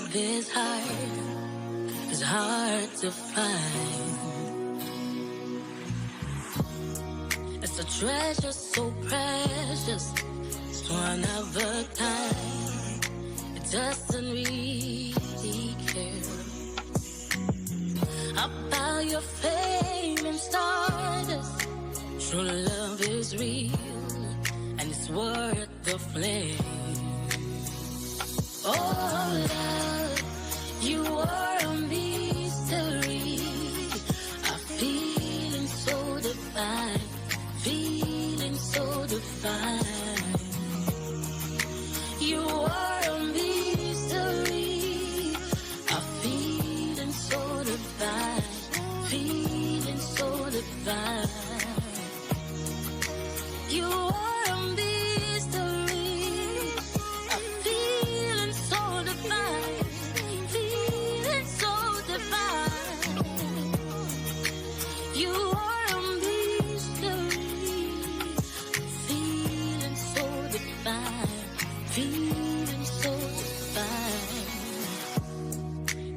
love is hard to find. It's a treasure so precious, it's one of a kind. It doesn't really care about your fame and stardust. True love is real, and it's worth the flame. Oh, love, you are a mystery. A feeling so divine, feeling so divine. You are a mystery. A feeling so divine, feeling so divine. You are a mystery, a feeling so divine, feeling so divine. You are a mystery, feeling so divine, feeling so divine.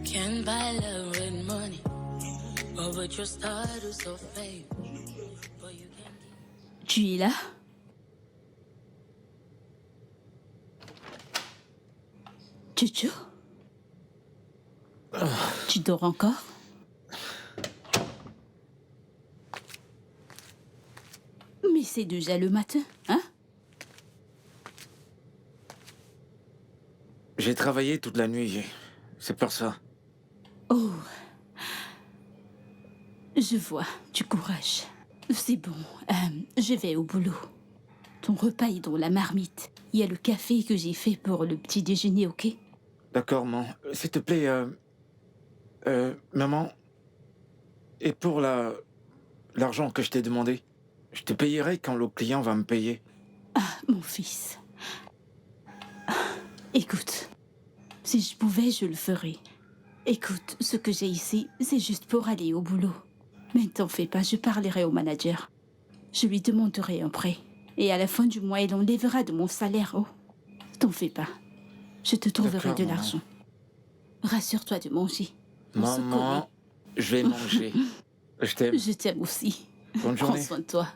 Can't buy love with money, or with your status or fame. But you can. Tu es là? Jojo? Tu dors encore? Mais c'est déjà le matin, hein? J'ai travaillé toute la nuit, c'est pour ça. Oh. Je vois, du courage. C'est bon, je vais au boulot. Ton repas est dans la marmite. Il y a le café que j'ai fait pour le petit déjeuner, ok? D'accord, maman. S'il te plaît, maman, et pour l'argent que je t'ai demandé, je te payerai quand le client va me payer. Ah, mon fils. Écoute, si je pouvais, je le ferais. Écoute, ce que j'ai ici, c'est juste pour aller au boulot. Mais ne t'en fais pas, je parlerai au manager. Je lui demanderai un prêt. Et à la fin du mois, il enlèvera de mon salaire. Oh, t'en fais pas. Je te trouverai de l'argent. Rassure-toi de manger. Maman, je vais manger. Je t'aime. Je t'aime aussi. Bonne journée. Prends soin de toi.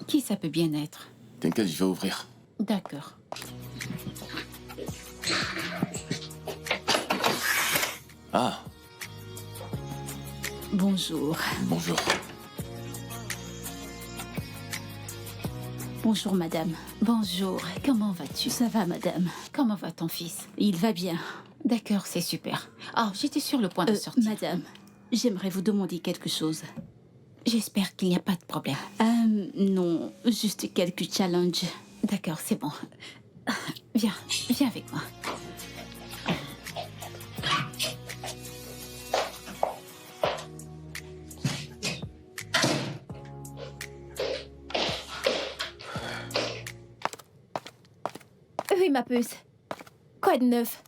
Qui ça peut bien être? T'inquiète, je vais ouvrir. D'accord. Ah, Bonjour. bonjour. Bonjour, madame. Bonjour, comment vas-tu? Ça va, madame? Comment va ton fils? Il va bien. D'accord, c'est super. Ah, j'étais sur le point de sortir. Madame, j'aimerais vous demander quelque chose. J'espère qu'il n'y a pas de problème. Non, juste quelques challenges. D'accord, c'est bon. Viens avec moi. Oui, ma puce. Quoi de neuf?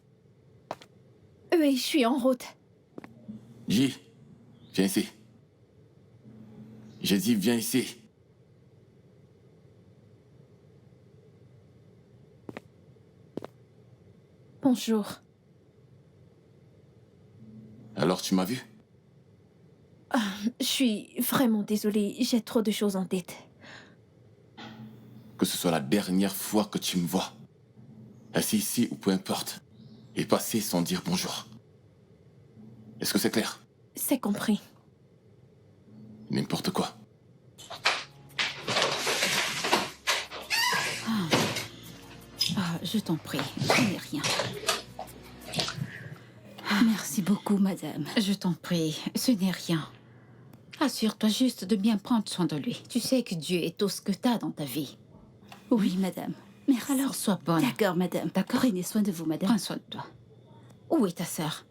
Oui, je suis en route. J, viens ici. J'ai dit viens ici. Bonjour. Alors tu m'as vu? Je suis vraiment désolée, j'ai trop de choses en tête. Que ce soit la dernière fois que tu me vois. Assis ici ou peu importe. Et passer sans dire bonjour. Est-ce que c'est clair? C'est compris. N'importe quoi. Ah, je t'en prie, ce n'est rien. Merci beaucoup, madame. Je t'en prie, ce n'est rien. Assure-toi juste de bien prendre soin de lui. Tu sais que Dieu est tout ce que t'as dans ta vie. Oui, madame. Merci. Alors sois bonne. D'accord, madame. D'accord. Prenez soin de vous, madame. Prends soin de toi. Où est ta sœur?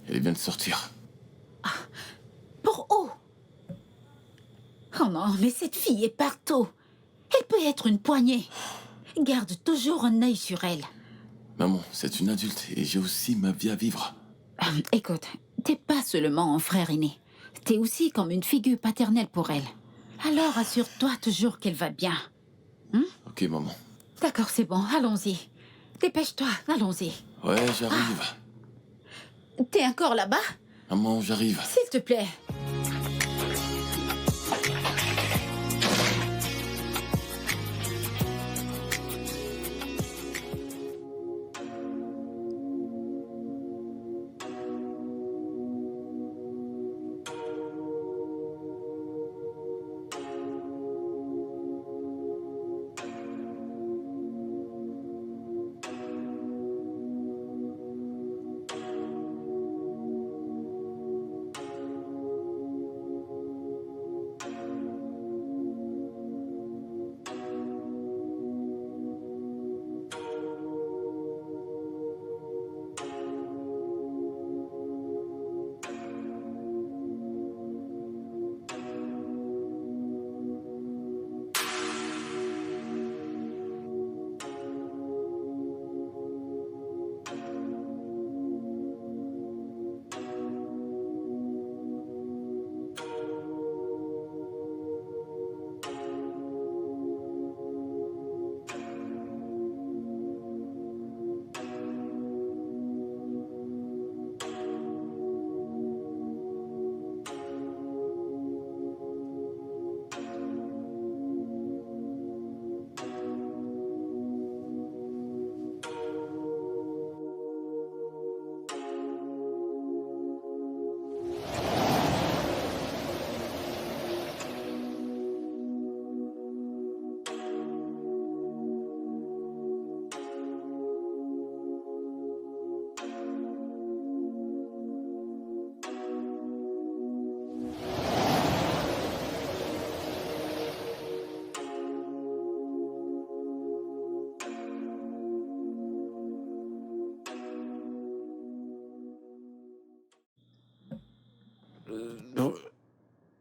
Elle vient de sortir. Pour où? Oh non, mais cette fille est partout. Elle peut être une poignée. Garde toujours un œil sur elle. Maman, c'est une adulte et j'ai aussi ma vie à vivre. Écoute, t'es pas seulement un frère aîné. T'es aussi comme une figure paternelle pour elle. Alors assure-toi toujours qu'elle va bien. Ok, maman. D'accord, c'est bon, allons-y. Dépêche-toi, allons-y. Ouais, j'arrive. T'es encore là-bas? Maman, j'arrive. S'il te plaît.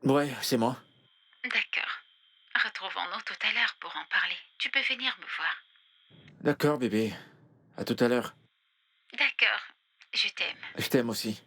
Ouais, c'est moi. D'accord. Retrouvons-nous tout à l'heure pour en parler. Tu peux venir me voir. D'accord, bébé. À tout à l'heure. D'accord. Je t'aime. Je t'aime aussi.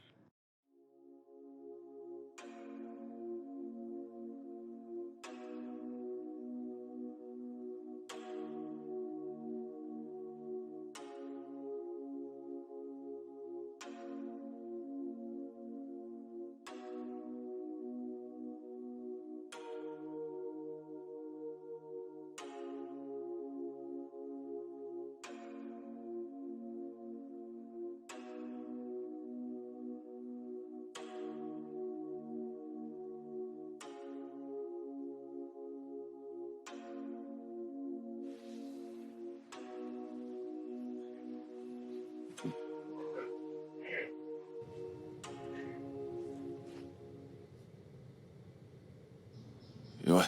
Ouais.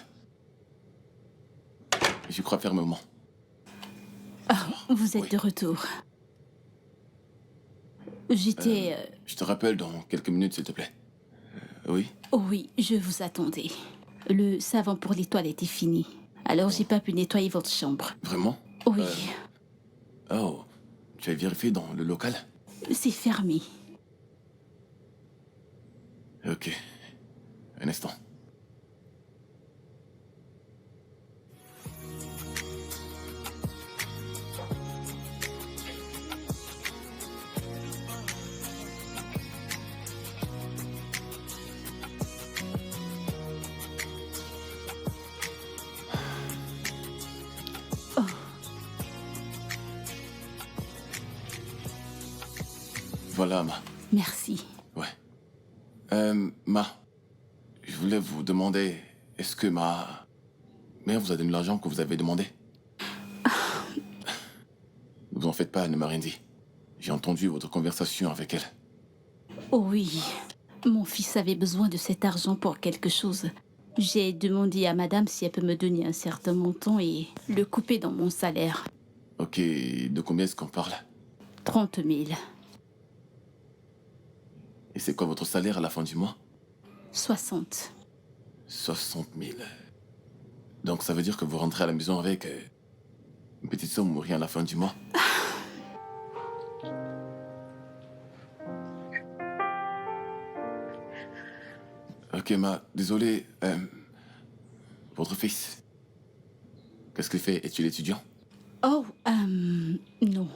J'y crois fermement. Vous êtes Oui. de retour. J'étais... Je te rappelle dans quelques minutes, s'il te plaît. Oui? Oh oui, je vous attendais. Le savon pour les toilettes est fini. Alors j'ai pas pu nettoyer votre chambre. Vraiment? Oui, Oh, tu as vérifié dans le local? c'est fermé. Ok. Un instant. Voilà, Ma. Merci. Ouais. Ma, je voulais vous demander, est-ce que ma mère vous a donné l'argent que vous avez demandé? Ne vous en faites pas, elle ne m'a rien dit. J'ai entendu votre conversation avec elle. Oh oui, mon fils avait besoin de cet argent pour quelque chose. J'ai demandé à madame si elle peut me donner un certain montant et le couper dans mon salaire. Ok, de combien est-ce qu'on parle? 30 000. Et c'est quoi votre salaire à la fin du mois? 60. 60 000. Donc ça veut dire que vous rentrez à la maison avec une petite somme ou rien à la fin du mois? Ok, désolé. Votre fils, qu'est-ce qu'il fait? Est-il étudiant? Oh, non.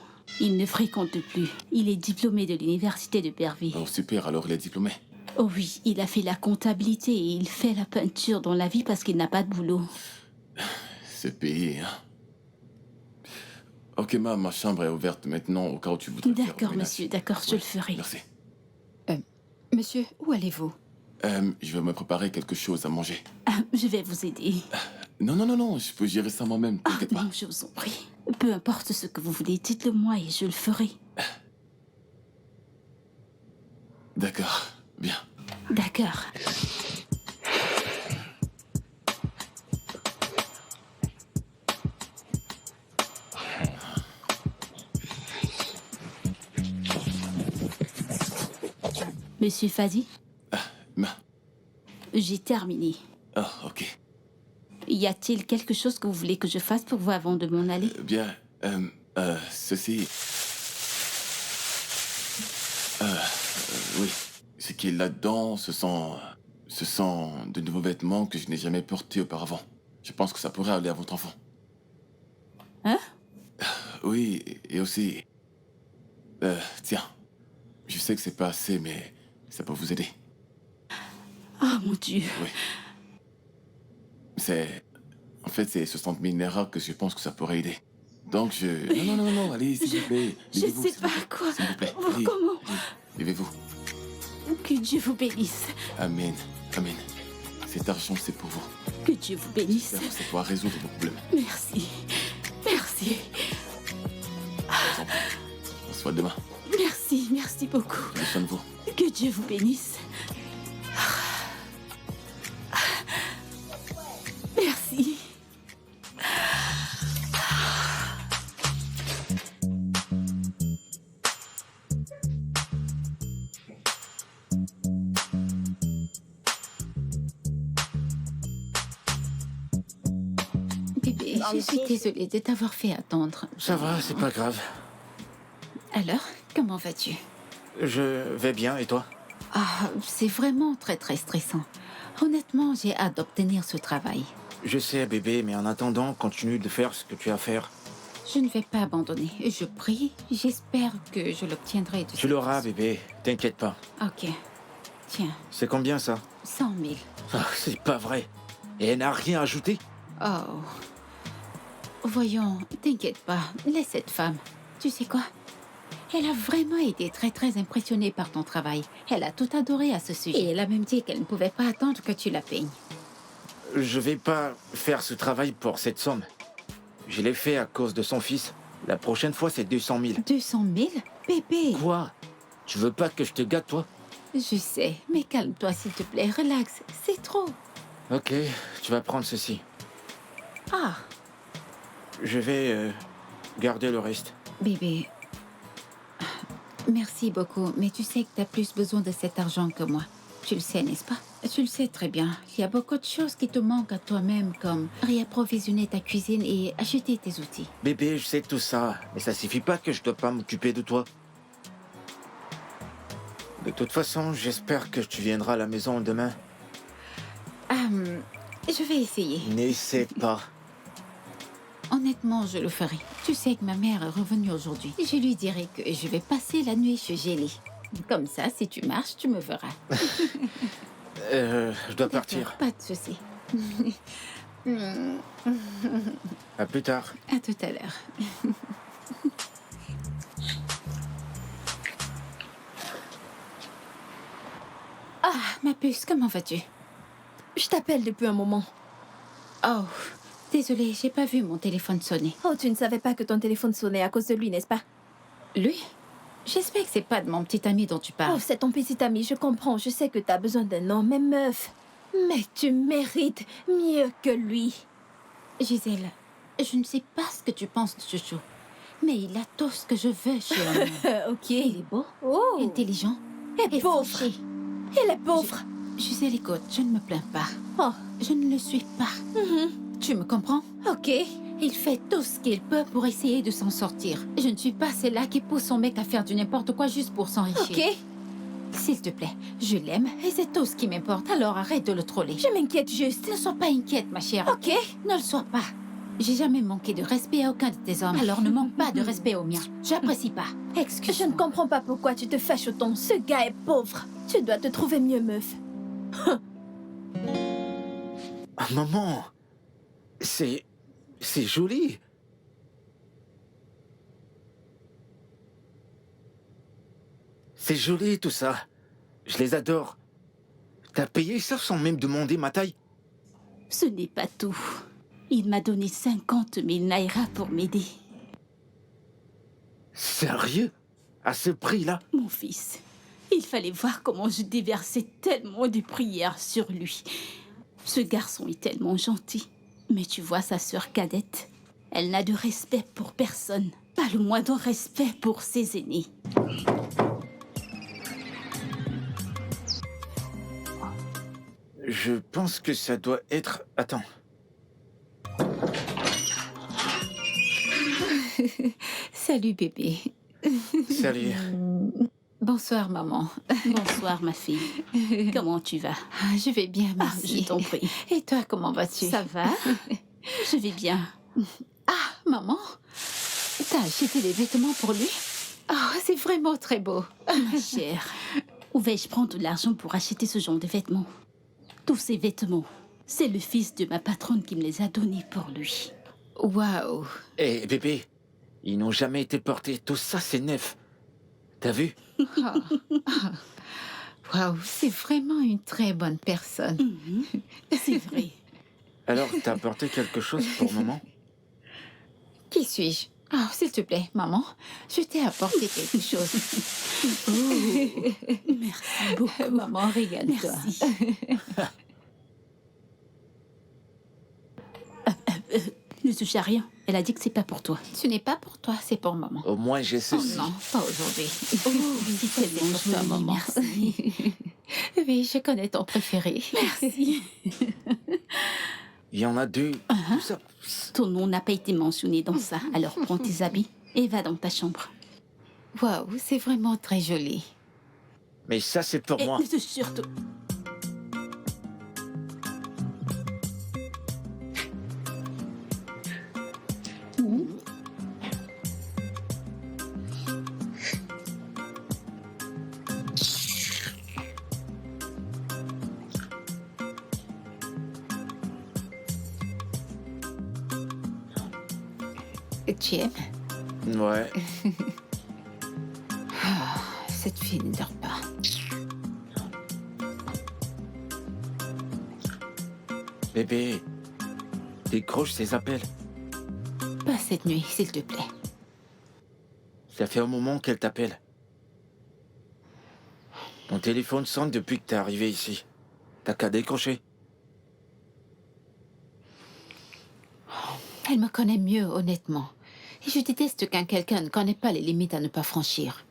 Il ne fréquente plus. Il est diplômé de l'université de Bervie. Oh, super, alors il est diplômé. Oh oui, il a fait la comptabilité et il fait la peinture dans la vie parce qu'il n'a pas de boulot. C'est payé, hein? Ok, ma chambre est ouverte maintenant au cas où tu voudrais faire le D'accord, ménage. monsieur, d'accord, je le ferai. Merci. Monsieur, où allez-vous? Je vais me préparer quelque chose à manger. Ah, je vais vous aider. Non, je peux gérer ça moi-même, Ah, t'inquiète pas. non, je vous en prie. Peu importe ce que vous voulez, dites-le moi et je le ferai. D'accord, bien. D'accord. Monsieur Fadi, Ma... j'ai terminé. Ah, ok. Y a-t-il quelque chose que vous voulez que je fasse pour vous avant de m'en aller? Bien, ceci... oui. Ce qui est là-dedans, ce sont de nouveaux vêtements que je n'ai jamais portés auparavant. Je pense que ça pourrait aller à votre enfant. Hein? Oui, et aussi... tiens. Je sais que c'est pas assez, mais ça peut vous aider. Oh mon Dieu. Oui. En fait, c'est 60 000 Naira que je pense que ça pourrait aider. Donc Non, allez, s'il vous plaît. Je Levez-vous, sais s'il pas vous plaît. quoi. S'il vous plaît. Oh, Allez, comment? levez-vous. Que Dieu vous bénisse. Amen. Amen. Cet argent, c'est pour vous. Que Dieu vous bénisse. J'espère que ça pourra résoudre vos problèmes. Merci. Merci. On se voit demain. Merci, merci beaucoup. Prenez soin de vous. Que Dieu vous bénisse. Merci. Bébé, je suis désolée de t'avoir fait attendre. Ça va, c'est pas grave. Alors, comment vas-tu? Je vais bien, et toi? Ah, c'est vraiment très très stressant. Honnêtement, j'ai hâte d'obtenir ce travail. Je sais, bébé, mais en attendant, continue de faire ce que tu as à faire. Je ne vais pas abandonner. Je prie, j'espère que je l'obtiendrai. Tu l'auras, bébé, t'inquiète pas. Ok. Tiens, C'est combien, ça? 100 000. Ah, c'est pas vrai. Et elle n'a rien ajouté? Oh. Voyons, t'inquiète pas. Laisse cette femme. Tu sais quoi? Elle a vraiment été très très impressionnée par ton travail. Elle a tout adoré à ce sujet. Et elle a même dit qu'elle ne pouvait pas attendre que tu la peignes. Je vais pas faire ce travail pour cette somme. Je l'ai fait à cause de son fils. La prochaine fois, c'est 200 000. 200 000? Bébé! Quoi? Tu veux pas que je te gâte, toi? Je sais, mais calme-toi s'il te plaît, relax. C'est trop. Ok, tu vas prendre ceci. Ah, Je vais garder le reste. bébé. Merci beaucoup, mais tu sais que tu as plus besoin de cet argent que moi. Tu le sais, n'est-ce pas? Tu le sais très bien. Il y a beaucoup de choses qui te manquent à toi-même, comme réapprovisionner ta cuisine et acheter tes outils. Bébé, je sais tout ça, mais ça suffit pas que je dois pas m'occuper de toi. De toute façon, j'espère que tu viendras à la maison demain. Je vais essayer. N'essaie pas. Honnêtement, je le ferai. Tu sais que ma mère est revenue aujourd'hui. Je lui dirai que je vais passer la nuit chez Gélie. Comme ça, si tu marches, tu me verras. Je dois partir. Pas de souci. À plus tard. À tout à l'heure. Ah, ma puce, comment vas-tu? Je t'appelle depuis un moment. Oh, désolée, j'ai pas vu mon téléphone sonner. Oh, tu ne savais pas que ton téléphone sonnait à cause de lui, n'est-ce pas? Lui? J'espère que c'est pas de mon petit ami dont tu Oh, parles. c'est ton petit ami, je comprends. Je sais que t'as besoin d'un homme, mais meuf, Mais tu mérites mieux que lui. Gisèle, je ne sais pas ce que tu penses de Chouchou, mais il a tout ce que je veux chez un homme. Ok. Il est beau, Oh. intelligent Et pauvre. fauché. Il est pauvre. Gisèle, écoute, je ne me plains pas. Oh. Je ne le suis pas. Tu me comprends? Ok. Il fait tout ce qu'il peut pour essayer de s'en sortir. Je ne suis pas celle-là qui pousse son mec à faire du n'importe quoi juste pour s'enrichir. Ok. S'il te plaît, je l'aime et c'est tout ce qui m'importe, alors arrête de le troller. Je m'inquiète juste. Ne sois pas inquiète, ma chère. Ok. Ne le sois pas. J'ai jamais manqué de respect à aucun de tes hommes, alors ne manque pas de respect au mien. J'apprécie pas. Je Excuse-moi. ne comprends pas pourquoi tu te fâches autant. Ce gars est pauvre. Tu dois te trouver mieux, meuf. Ah, maman, c'est joli. C'est joli tout ça. Je les adore. T'as payé ça sans même demander ma taille? Ce n'est pas tout. Il m'a donné 50 000 naira pour m'aider. Sérieux? À ce prix-là? Mon fils, il fallait voir comment je déversais tellement de prières sur lui. Ce garçon est tellement gentil. Mais tu vois sa sœur cadette, elle n'a de respect pour personne. Pas le moindre respect pour ses aînés. Je pense que ça doit être... Attends. Salut, bébé. Salut. Bonsoir, maman. Bonsoir, ma fille. Comment tu vas? Ah, je vais bien, Ah, merci. je t'en prie. Et toi, comment vas-tu? Ça va? Je vais bien. Ah, maman, t'as acheté des vêtements pour lui? Ah, c'est vraiment très beau. Ma chère, où vais-je prendre de l'argent pour acheter ce genre de vêtements? Tous ces vêtements, c'est le fils de ma patronne qui me les a donnés pour lui. Waouh. Hé, bébé, ils n'ont jamais été portés. Tout ça, c'est neuf. T'as vu? Waouh, c'est vraiment une très bonne personne. C'est vrai. Alors, t'as apporté quelque chose pour maman? Qui suis-je? Ah, s'il te plaît, maman, je t'ai apporté quelque chose. Merci beaucoup. Maman, régale-toi. Merci. Ne touche à rien. Elle a dit que c'est pas pour toi. Ce n'est pas pour toi, c'est pour maman. Au moins, j'ai Oh ceci. non, pas aujourd'hui. C'est tellement pour toi, joli, maman. merci. Oui, je connais ton préféré. Merci. Il y en a deux. Tout ça. Ton nom n'a pas été mentionné dans ça. Alors prends tes habits et va dans ta chambre. Waouh, c'est vraiment très joli. Mais ça, c'est pour Et moi. surtout... Tu aimes? Ouais. Cette fille ne dort pas. Bébé, décroche ces appels. Pas cette nuit, s'il te plaît. Ça fait un moment qu'elle t'appelle. Ton téléphone sonne depuis que t'es arrivé ici. T'as qu'à décrocher. Elle me connaît mieux, honnêtement. Et je déteste quand quelqu'un ne connaît pas les limites à ne pas franchir.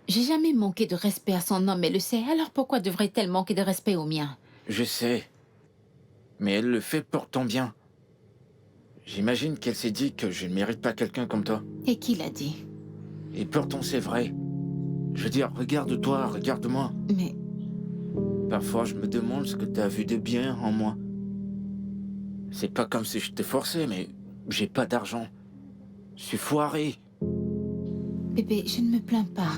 J'ai jamais manqué de respect à son homme, elle le sait. Alors pourquoi devrait-elle manquer de respect au mien? Je sais. Mais elle le fait pour ton bien. J'imagine qu'elle s'est dit que je ne mérite pas quelqu'un comme toi. Et qui l'a dit? Et pourtant, c'est vrai. Je veux dire, regarde-toi, regarde-moi. Mais Parfois, je me demande ce que t'as vu de bien en moi. C'est pas comme si je t'ai forcé, mais j'ai pas d'argent. Je suis foiré. bébé, je ne me plains pas.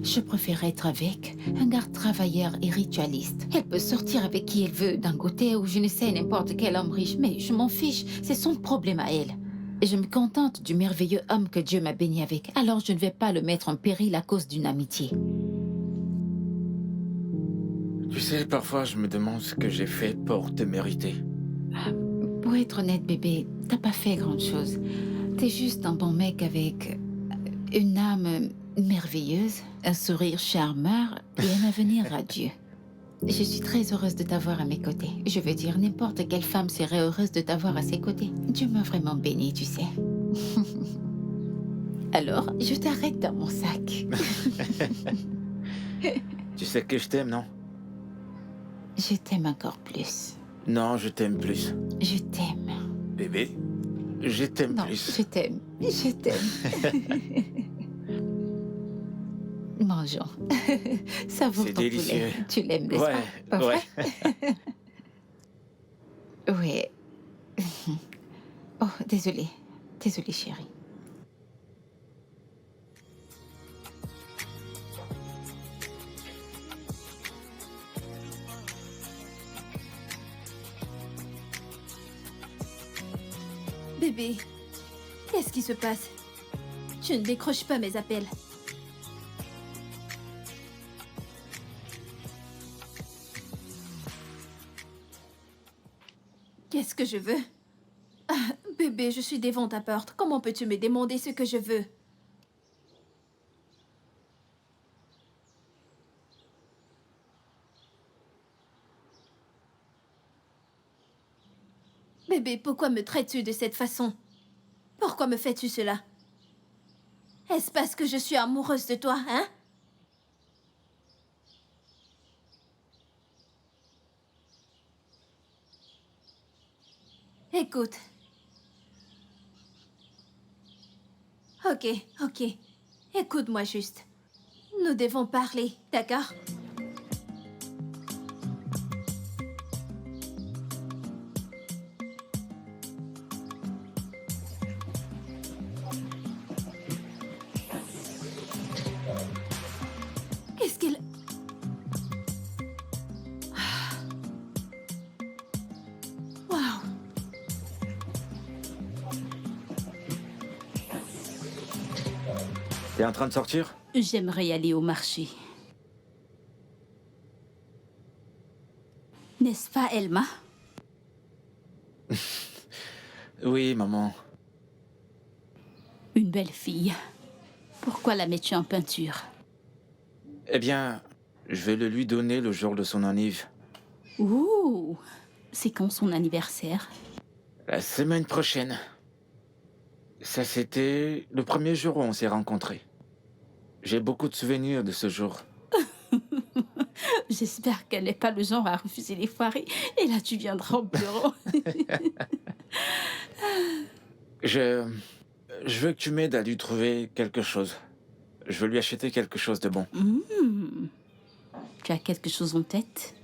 Je préfère être avec un garde travailleur et ritualiste. Elle peut sortir avec qui elle veut, d'un côté ou je ne sais n'importe quel homme riche, mais je m'en fiche, c'est son problème à elle. Et je me contente du merveilleux homme que Dieu m'a béni avec, alors je ne vais pas le mettre en péril à cause d'une amitié. Tu sais, parfois, je me demande ce que j'ai fait pour te mériter. Pour être honnête, bébé, t'as pas fait grand-chose. T'es juste un bon mec avec une âme merveilleuse, un sourire charmeur et un avenir radieux. Je suis très heureuse de t'avoir à mes côtés. Je veux dire, n'importe quelle femme serait heureuse de t'avoir à ses côtés. Dieu m'a vraiment bénie, tu sais. Alors, je t'arrête dans mon sac. Tu sais que je t'aime, non? Je t'aime encore plus. Non, je t'aime plus. Je t'aime. Bébé, je t'aime Non, plus. je t'aime. Je t'aime. Mangeons. Savoure C'est ton délicieux. poulet. Tu l'aimes, n'est-ce Ouais, pas? Pas ouais. vrai? Oui. Oh, désolée. Désolée, chérie. Bébé, qu'est-ce qui se passe? Tu ne décroches pas mes appels. Qu'est-ce que je veux? Ah, bébé, je suis devant ta porte. Comment peux-tu me demander ce que je veux? Bébé, pourquoi me traites-tu de cette façon? Pourquoi me fais-tu cela? Est-ce parce que je suis amoureuse de toi, hein? Écoute. Ok, ok. Écoute-moi juste. Nous devons parler, d'accord? Qu'est-ce qu'il... Waouh! T'es en train de sortir? J'aimerais aller au marché. N'est-ce pas, Elma? Oui, maman. Une belle fille. Pourquoi la mets-tu en peinture? Eh bien, je vais le lui donner le jour de son anniv. Ouh! C'est quand son anniversaire? La semaine prochaine. Ça, c'était le premier jour où on s'est rencontrés. J'ai beaucoup de souvenirs de ce jour. J'espère qu'elle n'est pas le genre à refuser les soirées. Et là, tu viendras en pleurant. Je veux que tu m'aides à lui trouver quelque chose. Je veux lui acheter quelque chose de bon. Tu as quelque chose en tête?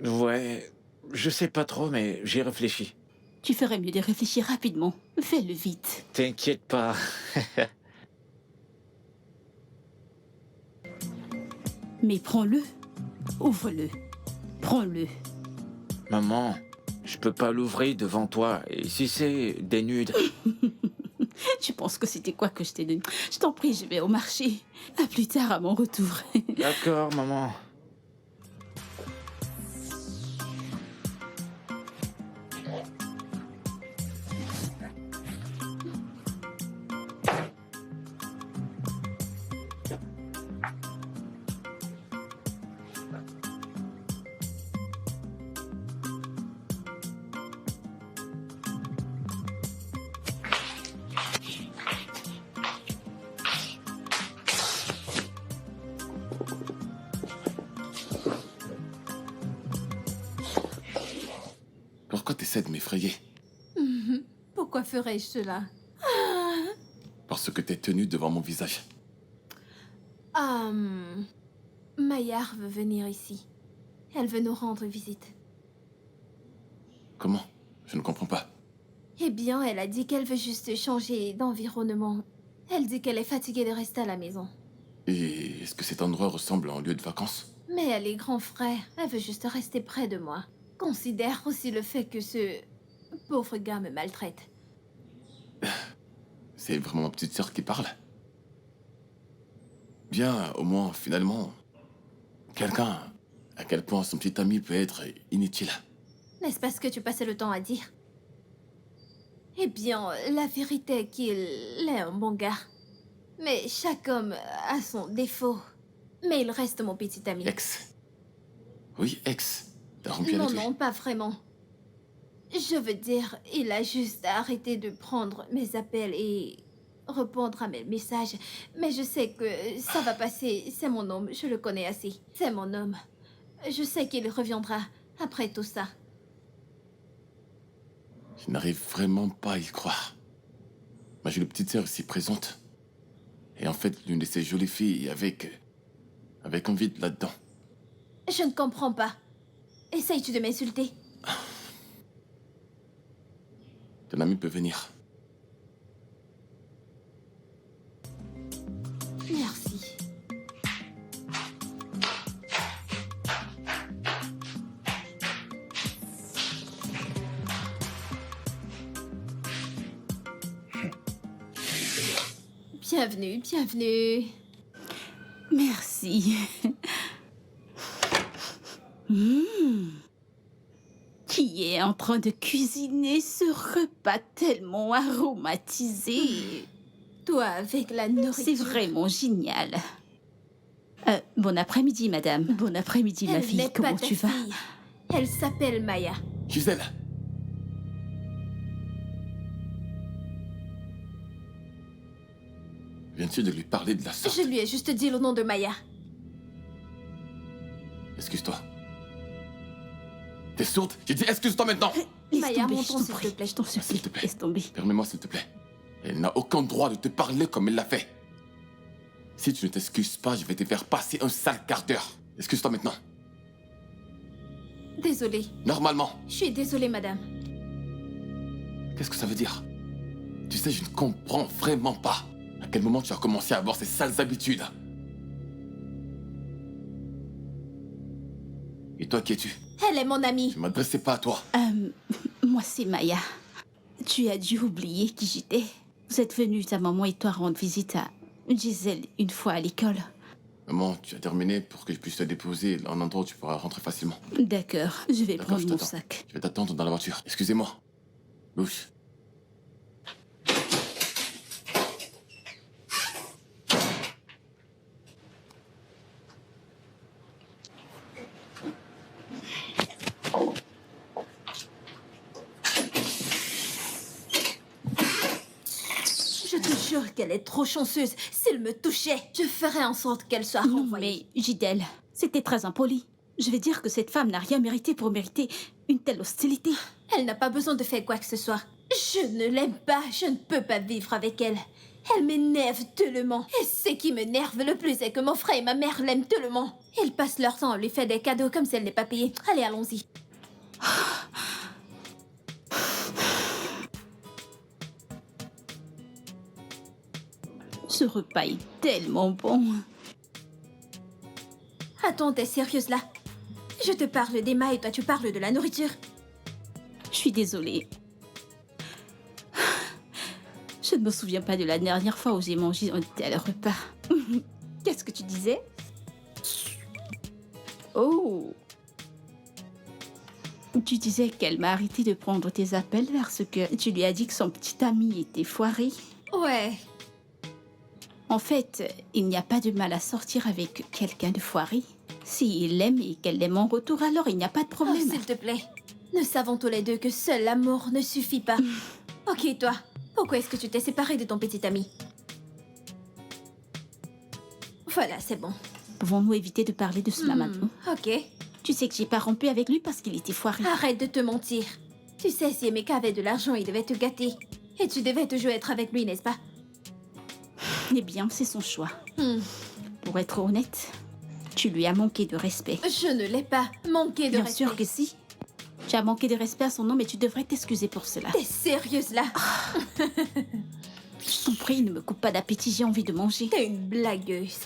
Ouais, je sais pas trop, mais j'y réfléchis. Tu ferais mieux de réfléchir rapidement. Fais-le vite. T'inquiète pas. Mais prends-le. Ouvre-le. Prends-le. Maman, je peux pas l'ouvrir devant toi. Et si c'est des nudes? Tu penses que c'était quoi que je t'ai donné? Je t'en prie, je vais au marché. À plus tard, à mon retour. D'accord, maman. Pourquoi t'essaies de m'effrayer? Pourquoi ferais-je cela? Parce que t'es tenu devant mon visage. Maillard veut venir ici. Elle veut nous rendre visite. Comment? Je ne comprends pas. Eh bien, elle a dit qu'elle veut juste changer d'environnement. Elle dit qu'elle est fatiguée de rester à la maison. Et est-ce que cet endroit ressemble à un lieu de vacances? Mais elle est grand frère. Elle veut juste rester près de moi. Considère aussi le fait que ce pauvre gars me maltraite. C'est vraiment ma petite sœur qui parle. Bien, au moins, finalement, quelqu'un, à quel point son petit ami peut être inutile. N'est-ce pas ce que tu passais le temps à dire? Eh bien, la vérité est qu'il est un bon gars. Mais chaque homme a son défaut. Mais il reste mon petit ami. Ex, Oui, ex. T'as rompu Non, avec lui. non, pas vraiment. Je veux dire, il a juste arrêté de prendre mes appels et répondre à mes messages. Mais je sais que ça va passer. C'est mon homme, je le connais assez. C'est mon homme. Je sais qu'il reviendra après tout ça. Je n'arrive vraiment pas à y croire. Moi, j'ai une petite sœur ici présente. Et en fait, l'une de ces jolies filles avec envie de là-dedans. Je ne comprends pas. Essayes-tu de m'insulter? Ton ami peut venir. Merci. Bienvenue, bienvenue. Merci. Qui est en train de cuisiner ce repas tellement aromatisé? Toi avec la nourriture. C'est vraiment génial. Bon après-midi, madame. Bon après-midi, ma Elle fille. n'est pas Comment ta tu vas? fille. Elle s'appelle Maya. Gisèle! Viens-tu de lui parler de la sorte? Je lui ai juste dit le nom de Maya. Excuse-toi. T'es sourde? J'ai dit excuse-toi maintenant! Laisse Maya, tomber, montons, je t'en s'il prie. te plaît. Je t'en supplie. S'il te plaît. Laisse tomber. Permets-moi, s'il te plaît. Elle n'a aucun droit de te parler comme elle l'a fait. Si tu ne t'excuses pas, je vais te faire passer un sale quart d'heure. Excuse-toi maintenant. Désolée. Normalement. Je suis désolée, madame. Qu'est-ce que ça veut dire? Tu sais, je ne comprends vraiment pas à quel moment tu as commencé à avoir ces sales habitudes. Et toi, qui es-tu? Elle est mon amie. Je ne m'adressais pas à toi. Moi, c'est Maya. Tu as dû oublier qui j'étais. Vous êtes venue, ta maman et toi, rendre visite à Gisèle une fois à l'école. Maman, tu as terminé pour que je puisse te déposer à un endroit où tu pourras rentrer facilement. D'accord, je vais D'accord, prendre je mon t'attends. sac. Je vais t'attendre dans la voiture. Excusez-moi. Louche. Je te jure qu'elle est trop chanceuse. S'il me touchait, je ferais en sorte qu'elle soit Non, renvoyée. mais Gidel, c'était très impoli. Je vais dire que cette femme n'a rien mérité pour mériter une telle hostilité. Elle n'a pas besoin de faire quoi que ce soit. Je ne l'aime pas. Je ne peux pas vivre avec elle. Elle m'énerve tellement. Et ce qui m'énerve le plus est que mon frère et ma mère l'aiment tellement. Ils passent leur temps à lui faire des cadeaux comme si elle n'est pas payée. Allez, allons-y. Ce repas est tellement bon. Attends, t'es sérieuse là? Je te parle d'Emma et toi tu parles de la nourriture. Je suis désolée. Je ne me souviens pas de la dernière fois où j'ai mangé un tel repas. Qu'est-ce que tu disais? Oh! Tu disais qu'elle m'a arrêté de prendre tes appels parce que tu lui as dit que son petit ami était foiré. Ouais. En fait, il n'y a pas de mal à sortir avec quelqu'un de foiré. S'il l'aime et qu'elle l'aime en retour, alors il n'y a pas de Oh, problème. s'il te plaît. Nous savons tous les deux que seul l'amour ne suffit pas. Ok, toi. Pourquoi est-ce que tu t'es séparée de ton petit ami? Voilà, c'est bon. Pouvons-nous éviter de parler de cela maintenant? Ok. Tu sais que j'ai pas rompu avec lui parce qu'il était foiré. Arrête de te mentir. Tu sais, si Emeka avait de l'argent, il devait te gâter. Et tu devais toujours être avec lui, n'est-ce pas? Eh bien, c'est son choix. Hmm. Pour être honnête, tu lui as manqué de respect. Je ne l'ai pas manqué de Bien respect. sûr que si. Tu as manqué de respect à son nom, mais tu devrais t'excuser pour cela. T'es sérieuse là? Je t'en prie, ne me coupe pas d'appétit, j'ai envie de manger. T'es une blagueuse.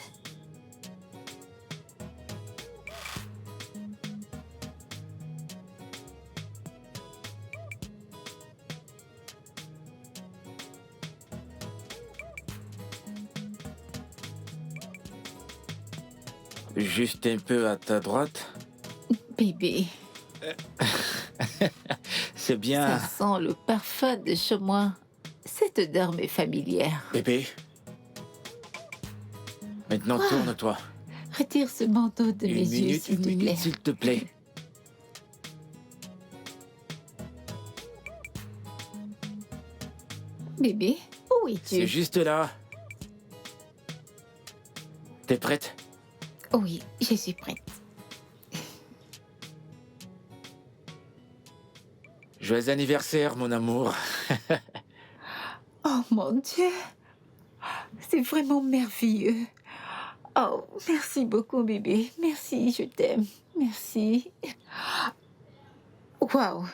Juste un peu à ta droite. Bébé, C'est bien. ça sent le parfum de chez moi. Cette odeur m'est familière. Bébé. Maintenant, tourne-toi. Retire ce manteau de mes yeux, s'il te plaît. S'il te plaît. Bébé, où es-tu? C'est juste là. T'es prête? Oui, je suis prête. Joyeux anniversaire, mon amour. Oh mon Dieu, c'est vraiment merveilleux. Oh, merci beaucoup, bébé. Merci, je t'aime. Merci. Waouh,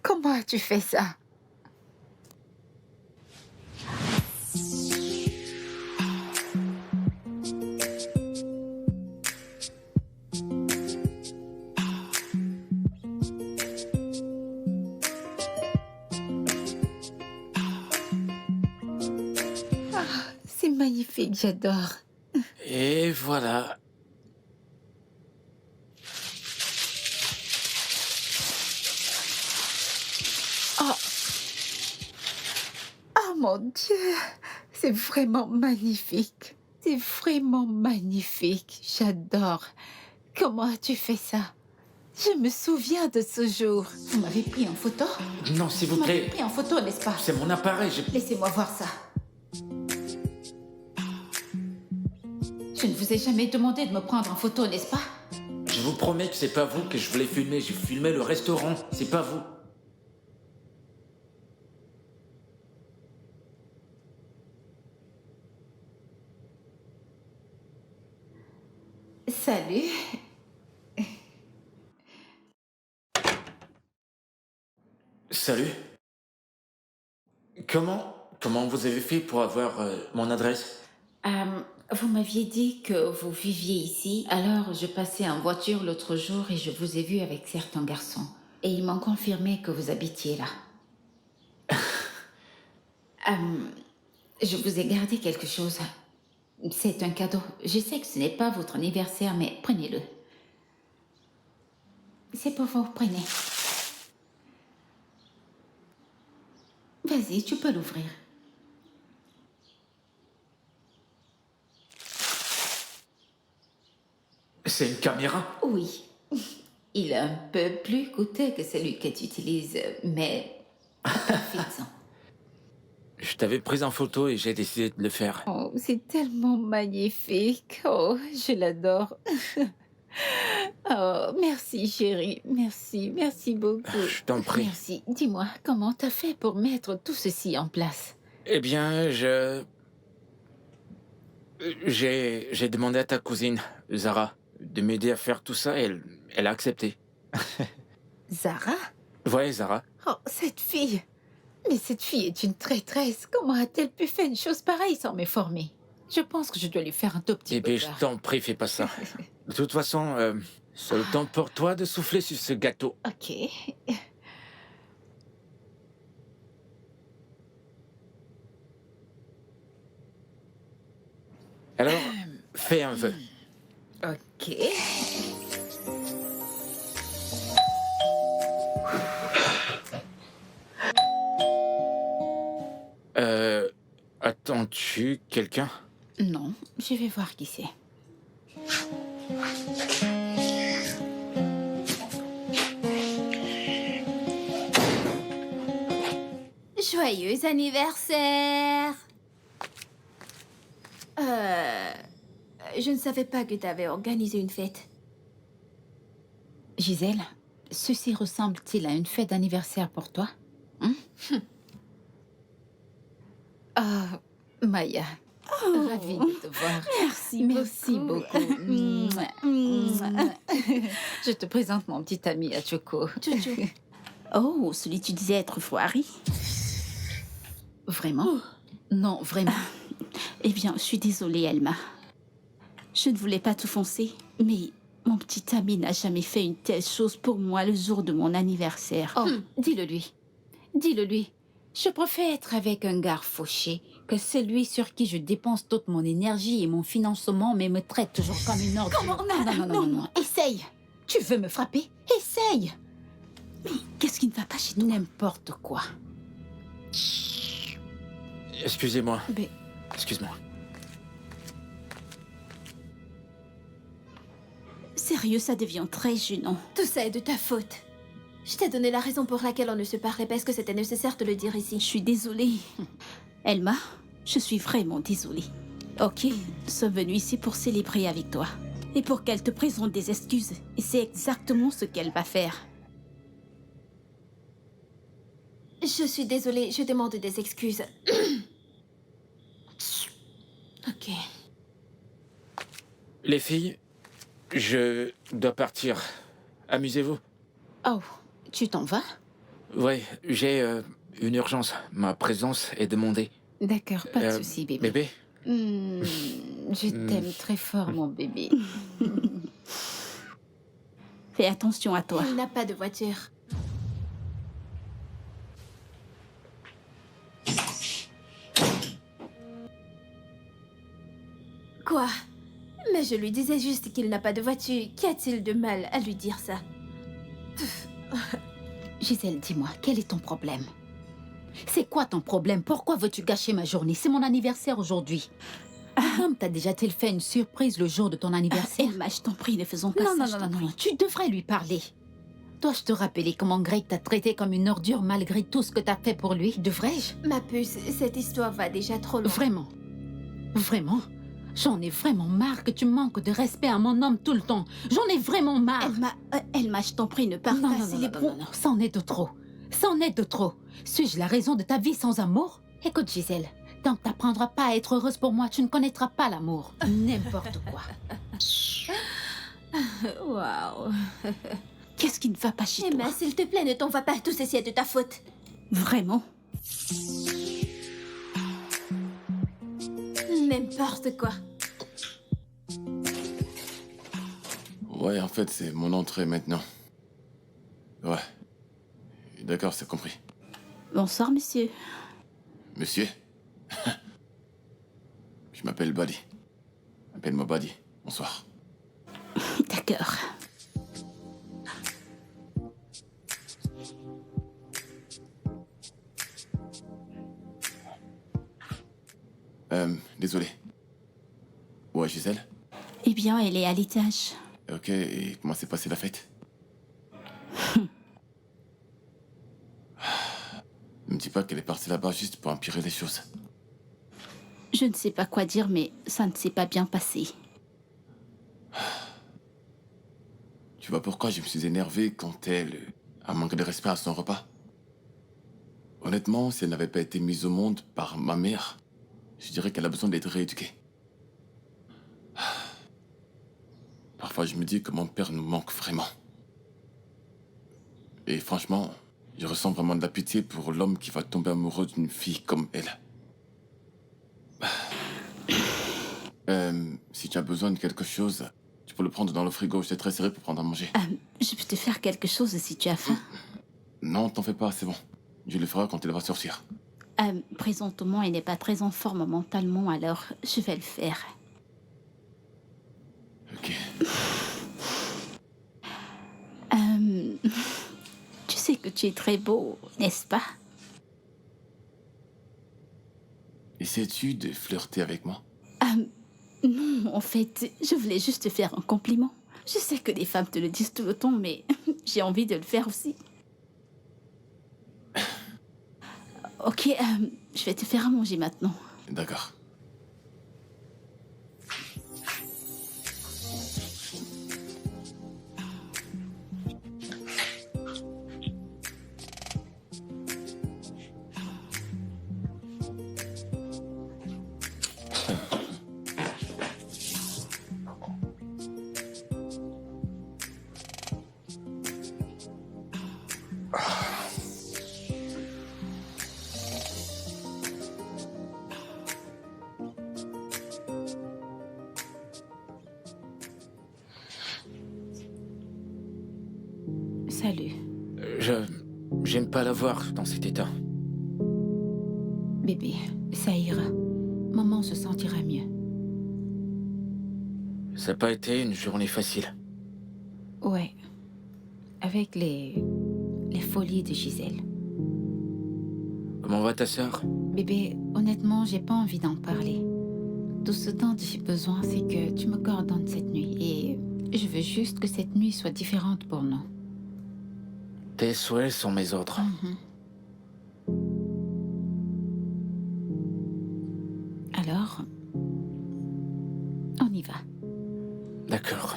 comment as-tu fait ça? C'est magnifique, j'adore. Et voilà. Oh mon Dieu, c'est vraiment magnifique. C'est vraiment magnifique. J'adore. Comment as-tu fait ça? Je me souviens de ce jour. Vous m'avez pris en photo? Non, s'il vous Vous m'avez plaît. pris en photo, n'est-ce pas? C'est mon appareil. Laissez-moi voir ça. Je ne vous ai jamais demandé de me prendre en photo, n'est-ce pas? Je vous promets que c'est pas vous que je voulais filmer. J'ai filmé le restaurant. C'est pas vous. Salut. Salut. Comment vous avez fait pour avoir mon adresse? Vous m'aviez dit que vous viviez ici, alors je passais en voiture l'autre jour et je vous ai vu avec certains garçons. Et ils m'ont confirmé que vous habitiez là. Je vous ai gardé quelque chose. C'est un cadeau. Je sais que ce n'est pas votre anniversaire, mais prenez-le. C'est pour vous, prenez. Vas-y, tu peux l'ouvrir. C'est une caméra? Oui. Il est un peu plus coûteux que celui que tu utilises, mais profites-en. Je t'avais pris en photo et j'ai décidé de le faire. Oh, c'est tellement magnifique. Oh, je l'adore. Oh, merci chérie. Merci, merci beaucoup. Je t'en prie. Merci. Dis-moi, comment t'as fait pour mettre tout ceci en place? Eh bien, j'ai demandé à ta cousine, Zara, de m'aider à faire tout ça et elle a accepté. Zara? Ouais, Zara. Oh, cette fille. Mais cette fille est une traîtresse. Comment a-t-elle pu faire une chose pareille sans m'informer? Je pense que je dois lui faire un tout petit peu Eh bien, je t'en prie, fais pas ça. De toute façon, c'est le temps pour toi de souffler sur ce gâteau. Ok. Alors, fais un vœu. Ok. Attends-tu quelqu'un? Non, je vais voir qui c'est. Joyeux anniversaire! Je ne savais pas que tu avais organisé une fête. Gisèle, ceci ressemble-t-il à une fête d'anniversaire pour toi? Ah, Maya, ravie de te voir. Merci beaucoup. Je te présente mon petit ami à Choco. Oh, celui que tu disais être Fouari? Vraiment? Non, vraiment. Eh bien, je suis désolée, Elma. Je ne voulais pas t'offenser, mais mon petit ami n'a jamais fait une telle chose pour moi le jour de mon anniversaire. Oh, dis-le lui. Dis-le lui. Je préfère être avec un gars fauché que celui sur qui je dépense toute mon énergie et mon financement, mais me traite toujours comme une ordure. Comment? Non. Essaye. Tu veux me frapper? Essaye. Mais qu'est-ce qui ne va pas chez toi? N'importe quoi. Excusez-moi. Mais Excuse-moi. Sérieux, ça devient très gênant. Tout ça est de ta faute. Je t'ai donné la raison pour laquelle on ne se parlait pas. Est-ce que c'était nécessaire de le dire Je ici? suis désolée. Elma, je suis vraiment désolée. Ok, nous sommes venus ici pour célébrer avec toi. Et pour qu'elle te présente des excuses. Et c'est exactement ce qu'elle va faire. Je suis désolée, je demande des excuses. Ok. Les filles, je dois partir. Amusez-vous. Oh, tu t'en vas? Ouais, j'ai une urgence. Ma présence est demandée. D'accord, pas de souci, bébé. Bébé, Je t'aime très fort, mon bébé. Fais attention à toi. Il n'a pas de voiture. Quoi? Mais je lui disais juste qu'il n'a pas de voiture. Qu'y a-t-il de mal à lui dire ça? Gisèle, dis-moi, quel est ton problème? C'est quoi ton problème? Pourquoi veux-tu gâcher ma journée? C'est mon anniversaire aujourd'hui. Homme t'a déjà-t-il fait une surprise le jour de ton anniversaire? Elma, je t'en prie, ne faisons pas Non, ça. non, non, non, non, tu devrais lui parler. Dois-je te rappeler comment Greg t'a traité comme une ordure malgré tout ce que t'as fait pour lui? Devrais-je? Ma puce, cette histoire va déjà trop loin. Vraiment? Vraiment? J'en ai vraiment marre que tu manques de respect à mon homme tout le temps. J'en ai vraiment marre. Elma, je t'en prie, ne pars Non, pas. non, non, non, Célébrons. non, non, c'en est de trop. C'en est de trop. Suis-je la raison de ta vie sans amour? Écoute, Gisèle, tant que t'apprendras pas à être heureuse pour moi, tu ne connaîtras pas l'amour. N'importe quoi. Waouh. Qu'est-ce qui ne va pas chez toi? Emma, s'il te plaît, ne t'en va pas. Tout ceci est de ta faute. Vraiment? N'importe quoi. Ouais, en fait, c'est mon entrée maintenant. Ouais. D'accord, c'est compris. Bonsoir, monsieur. Monsieur? Je m'appelle Buddy. Appelle-moi Buddy. Bonsoir. D'accord. Désolé. Ouais, Gisèle? Eh bien, elle est à l'étage. Ok, et comment s'est passée la fête? Ne me dis pas qu'elle est partie là-bas juste pour empirer les choses. Je ne sais pas quoi dire, mais ça ne s'est pas bien passé. Tu vois pourquoi je me suis énervé quand elle a manqué de respect à son repas? Honnêtement, si elle n'avait pas été mise au monde par ma mère, je dirais qu'elle a besoin d'être rééduquée. Parfois, je me dis que mon père nous manque vraiment. Et franchement, je ressens vraiment de la pitié pour l'homme qui va tomber amoureux d'une fille comme elle. Si tu as besoin de quelque chose, tu peux le prendre dans le frigo. Je t'ai très serré pour prendre à manger. Je peux te faire quelque chose si tu as faim. Non, t'en fais pas, c'est bon. Je le ferai quand elle va sortir. Présentement, elle n'est pas très en forme mentalement, alors je vais le faire. Ok. Tu sais que tu es très beau, n'est-ce pas? Essaies-tu de flirter avec moi? Non, en fait, je voulais juste te faire un compliment. Je sais que les femmes te le disent tout le temps, mais j'ai envie de le faire aussi. Ok, je vais te faire à manger maintenant. D'accord. Salut. J'aime pas la voir dans cet état. Bébé, ça ira. Maman se sentira mieux. Ça n'a pas été une journée facile. Ouais. Avec les folies de Gisèle. Comment va ta sœur? Bébé, honnêtement, j'ai pas envie d'en parler. Tout ce dont j'ai besoin, c'est que tu me coordonnes cette nuit et Je veux juste que cette nuit soit différente pour nous. Tes souhaits sont mes ordres. Alors, on y va. D'accord.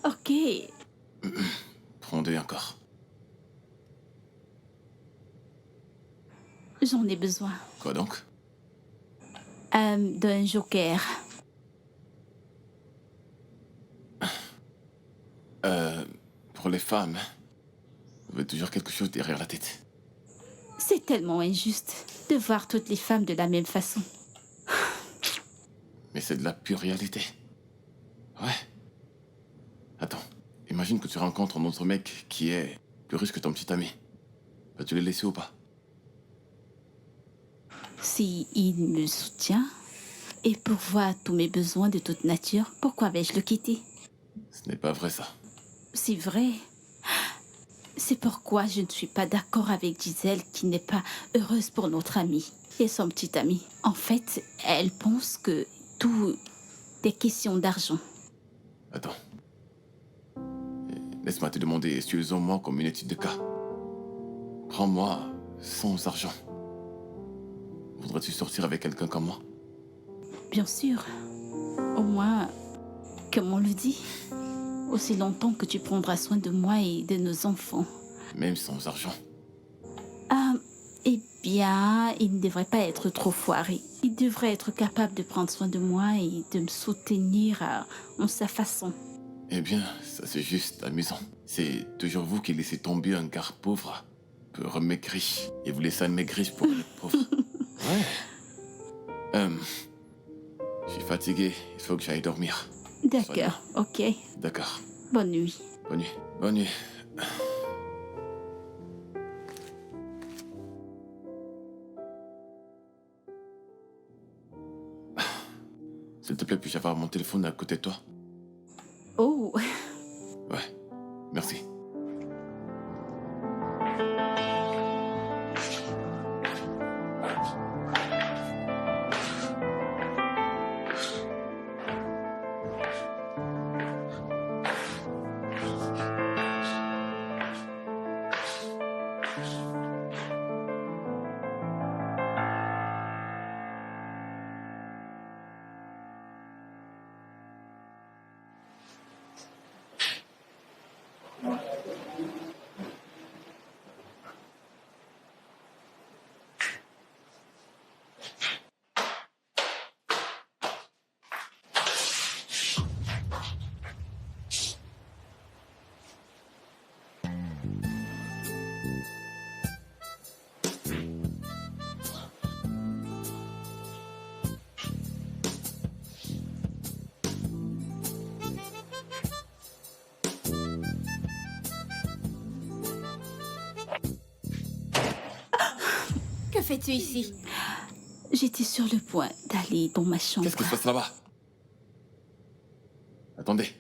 Ok. Prends-les encore. J'en ai besoin. Quoi donc? D'un joker. Pour les femmes, vous avez toujours quelque chose derrière la tête. C'est tellement injuste de voir toutes les femmes de la même façon. Mais c'est de la pure réalité. Ouais. Attends, imagine que tu rencontres un autre mec qui est plus riche que ton petit ami. Vas-tu le laisser ou pas? Si il me soutient et pourvoit à tous mes besoins de toute nature, pourquoi vais-je le quitter? Ce n'est pas vrai ça. C'est vrai. C'est pourquoi je ne suis pas d'accord avec Gisèle qui n'est pas heureuse pour notre amie et son petit ami. En fait, elle pense que tout est question d'argent. Attends. Laisse-moi te demander, excuse-moi comme une étude de cas. Prends-moi sans argent. Voudrais-tu sortir avec quelqu'un comme moi? Bien sûr. Au moins, comme on le dit, aussi longtemps que tu prendras soin de moi et de nos enfants. Même sans argent. Eh bien, il ne devrait pas être trop foiré. Il devrait être capable de prendre soin de moi et de me soutenir en sa façon. Eh bien, ça c'est juste amusant. C'est toujours vous qui laissez tomber un gars pauvre, peu maigri, et vous laissez un maigri pour le pauvre. Ouais. Je suis fatigué, il faut que j'aille dormir. D'accord, ok. D'accord. Bonne nuit. Bonne nuit. Bonne nuit. S'il te plaît, puis-je avoir mon téléphone à côté de toi? Oh, Ouais, merci. Que fais-tu ici? j'étais sur le point d'aller dans ma chambre. Qu'est-ce qui se passe là-bas? Attendez.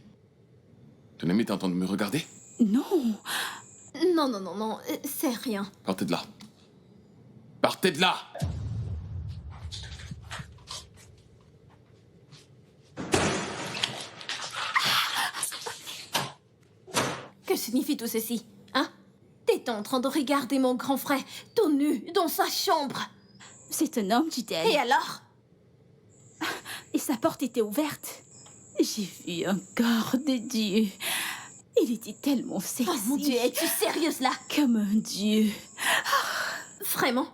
Ton ami est en train de me regarder? Non, Non, non, non, non, c'est rien. Partez de là. Partez de là! Que signifie tout ceci, hein? T'es en train de regarder mon grand frère tout nu dans sa chambre. c'est un homme, dit-elle. Et alors? Et sa porte était ouverte. J'ai vu un corps de Dieu. Il était tellement sexy. Oh mon Dieu, es-tu sérieuse là? Comme un dieu. Vraiment?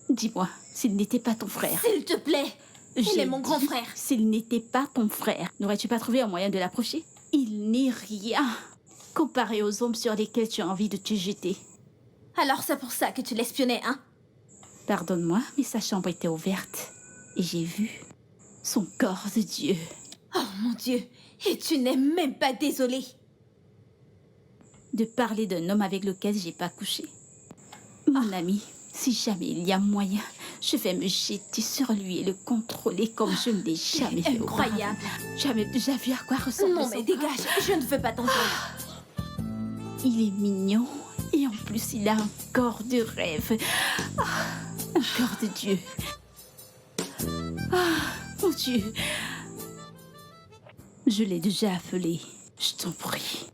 Dis-moi, s'il n'était pas ton frère. S'il te plaît. Il J'ai est mon grand dit, frère. S'il n'était pas ton frère, n'aurais-tu pas trouvé un moyen de l'approcher? Il n'est rien comparé aux hommes sur lesquels tu as envie de te jeter. Alors c'est pour ça que tu l'espionnais, hein? Pardonne-moi, mais sa chambre était ouverte. Et j'ai vu son corps de Dieu. Oh mon Dieu, et tu n'es même pas désolée. De parler d'un homme avec lequel j'ai pas couché. Mon ami, si jamais il y a moyen, je vais me jeter sur lui et le contrôler comme je ne l'ai jamais fait auparavant. Incroyable. Jamais déjà vu à quoi ressemble Non, son mais corps. dégage, je ne veux pas t'entendre. Il est mignon et en plus il a un corps de rêve. Un corps de Dieu. Mon Dieu. Je l'ai déjà appelé. Je t'en prie.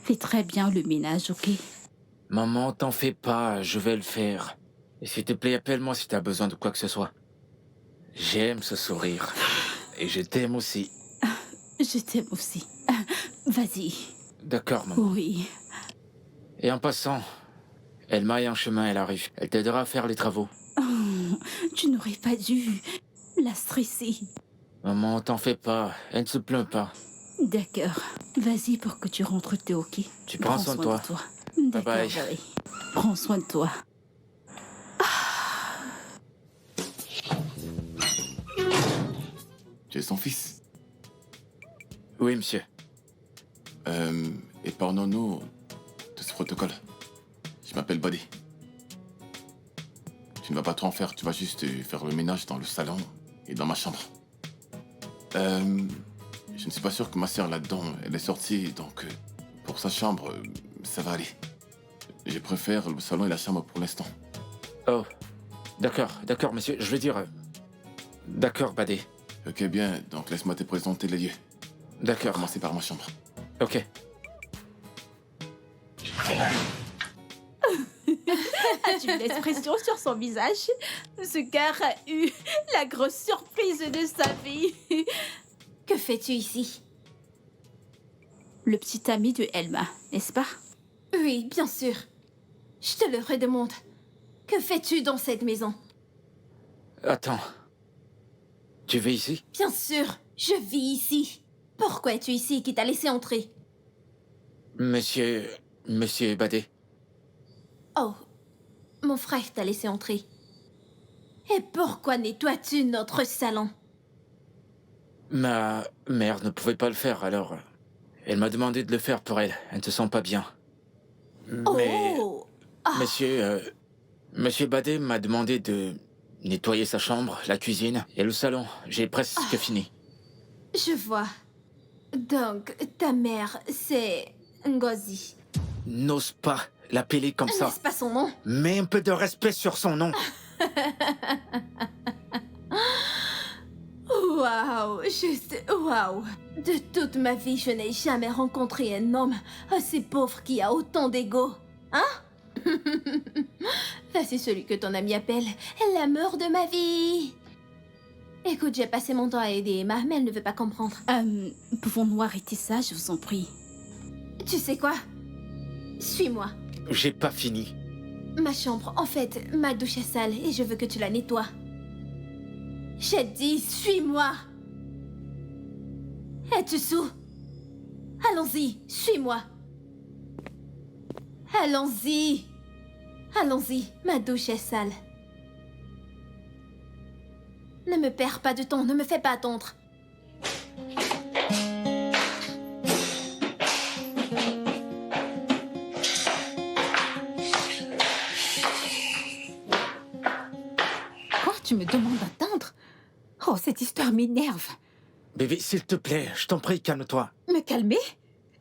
Fais très bien le ménage, ok? Maman, t'en fais pas, je vais le faire. Et s'il te plaît, appelle-moi si t'as besoin de quoi que ce soit. J'aime ce sourire. Et je t'aime aussi. Je t'aime aussi. Vas-y. D'accord, maman. Oui. Et en passant, elle maille un chemin, elle arrive. Elle t'aidera à faire les travaux. Tu n'aurais pas dû la stresser. Maman, t'en fais pas, elle ne se plaint pas. D'accord. Vas-y pour que tu rentres tôt, ok? Tu prends soin de toi. D'accord, bye. Barry. Prends soin de toi. Tu es son fils. Oui, monsieur. Épargnons-nous de ce protocole. Je m'appelle Buddy. Tu ne vas pas trop en faire, tu vas juste faire le ménage dans le salon et dans ma chambre. Je ne suis pas sûr que ma sœur là-dedans, elle est sortie, donc pour sa chambre, ça va aller. Je préfère le salon et la chambre pour l'instant. Oh, d'accord, monsieur. Je veux dire... D'accord, Badé. Ok, bien, donc laisse-moi te présenter les lieux. On va D'accord, commencer par ma chambre. ok. As-tu vu l'expression sur son visage? Ce gars a eu la grosse surprise de sa vie. Que fais-tu ici? Le petit ami de Elma, n'est-ce pas? Oui, bien sûr. Je te le redemande. Que fais-tu dans cette maison? Attends. Tu vis ici? Bien sûr, je vis ici. Pourquoi es-tu ici? Qui t'a laissé entrer? Monsieur Badé. Oh, mon frère t'a laissé entrer. Et pourquoi nettoies-tu notre salon? Ma mère ne pouvait pas le faire, alors... Elle m'a demandé de le faire pour elle. Elle ne se sent pas bien. Mais... Oh! Monsieur Badé m'a demandé de nettoyer sa chambre, la cuisine et le salon. J'ai presque fini. Je vois. Donc, ta mère, c'est Ngozi. N'ose pas l'appeler comme ça. N'est-ce pas son nom? Mets un peu de respect sur son nom. Waouh, juste waouh. De toute ma vie, je n'ai jamais rencontré un homme aussi pauvre qui a autant d'ego. Hein? Ça, c'est celui que ton ami appelle l'amour de ma vie. Écoute, j'ai passé mon temps à aider Emma, mais elle ne veut pas comprendre. Pouvons-nous arrêter ça, je vous en prie? Tu sais quoi? Suis-moi. J'ai pas fini. Ma chambre, en fait, ma douche est sale et je veux que tu la nettoies. J'ai dit, suis-moi. Es-tu sous? Allons-y, suis-moi. Allons-y. Allons-y, ma douche est sale. Ne me perds pas de temps, ne me fais pas attendre. Quoi? Tu me demandes d'attendre? Oh, cette histoire m'énerve. Bébé, s'il te plaît, je t'en prie, calme-toi. Me calmer?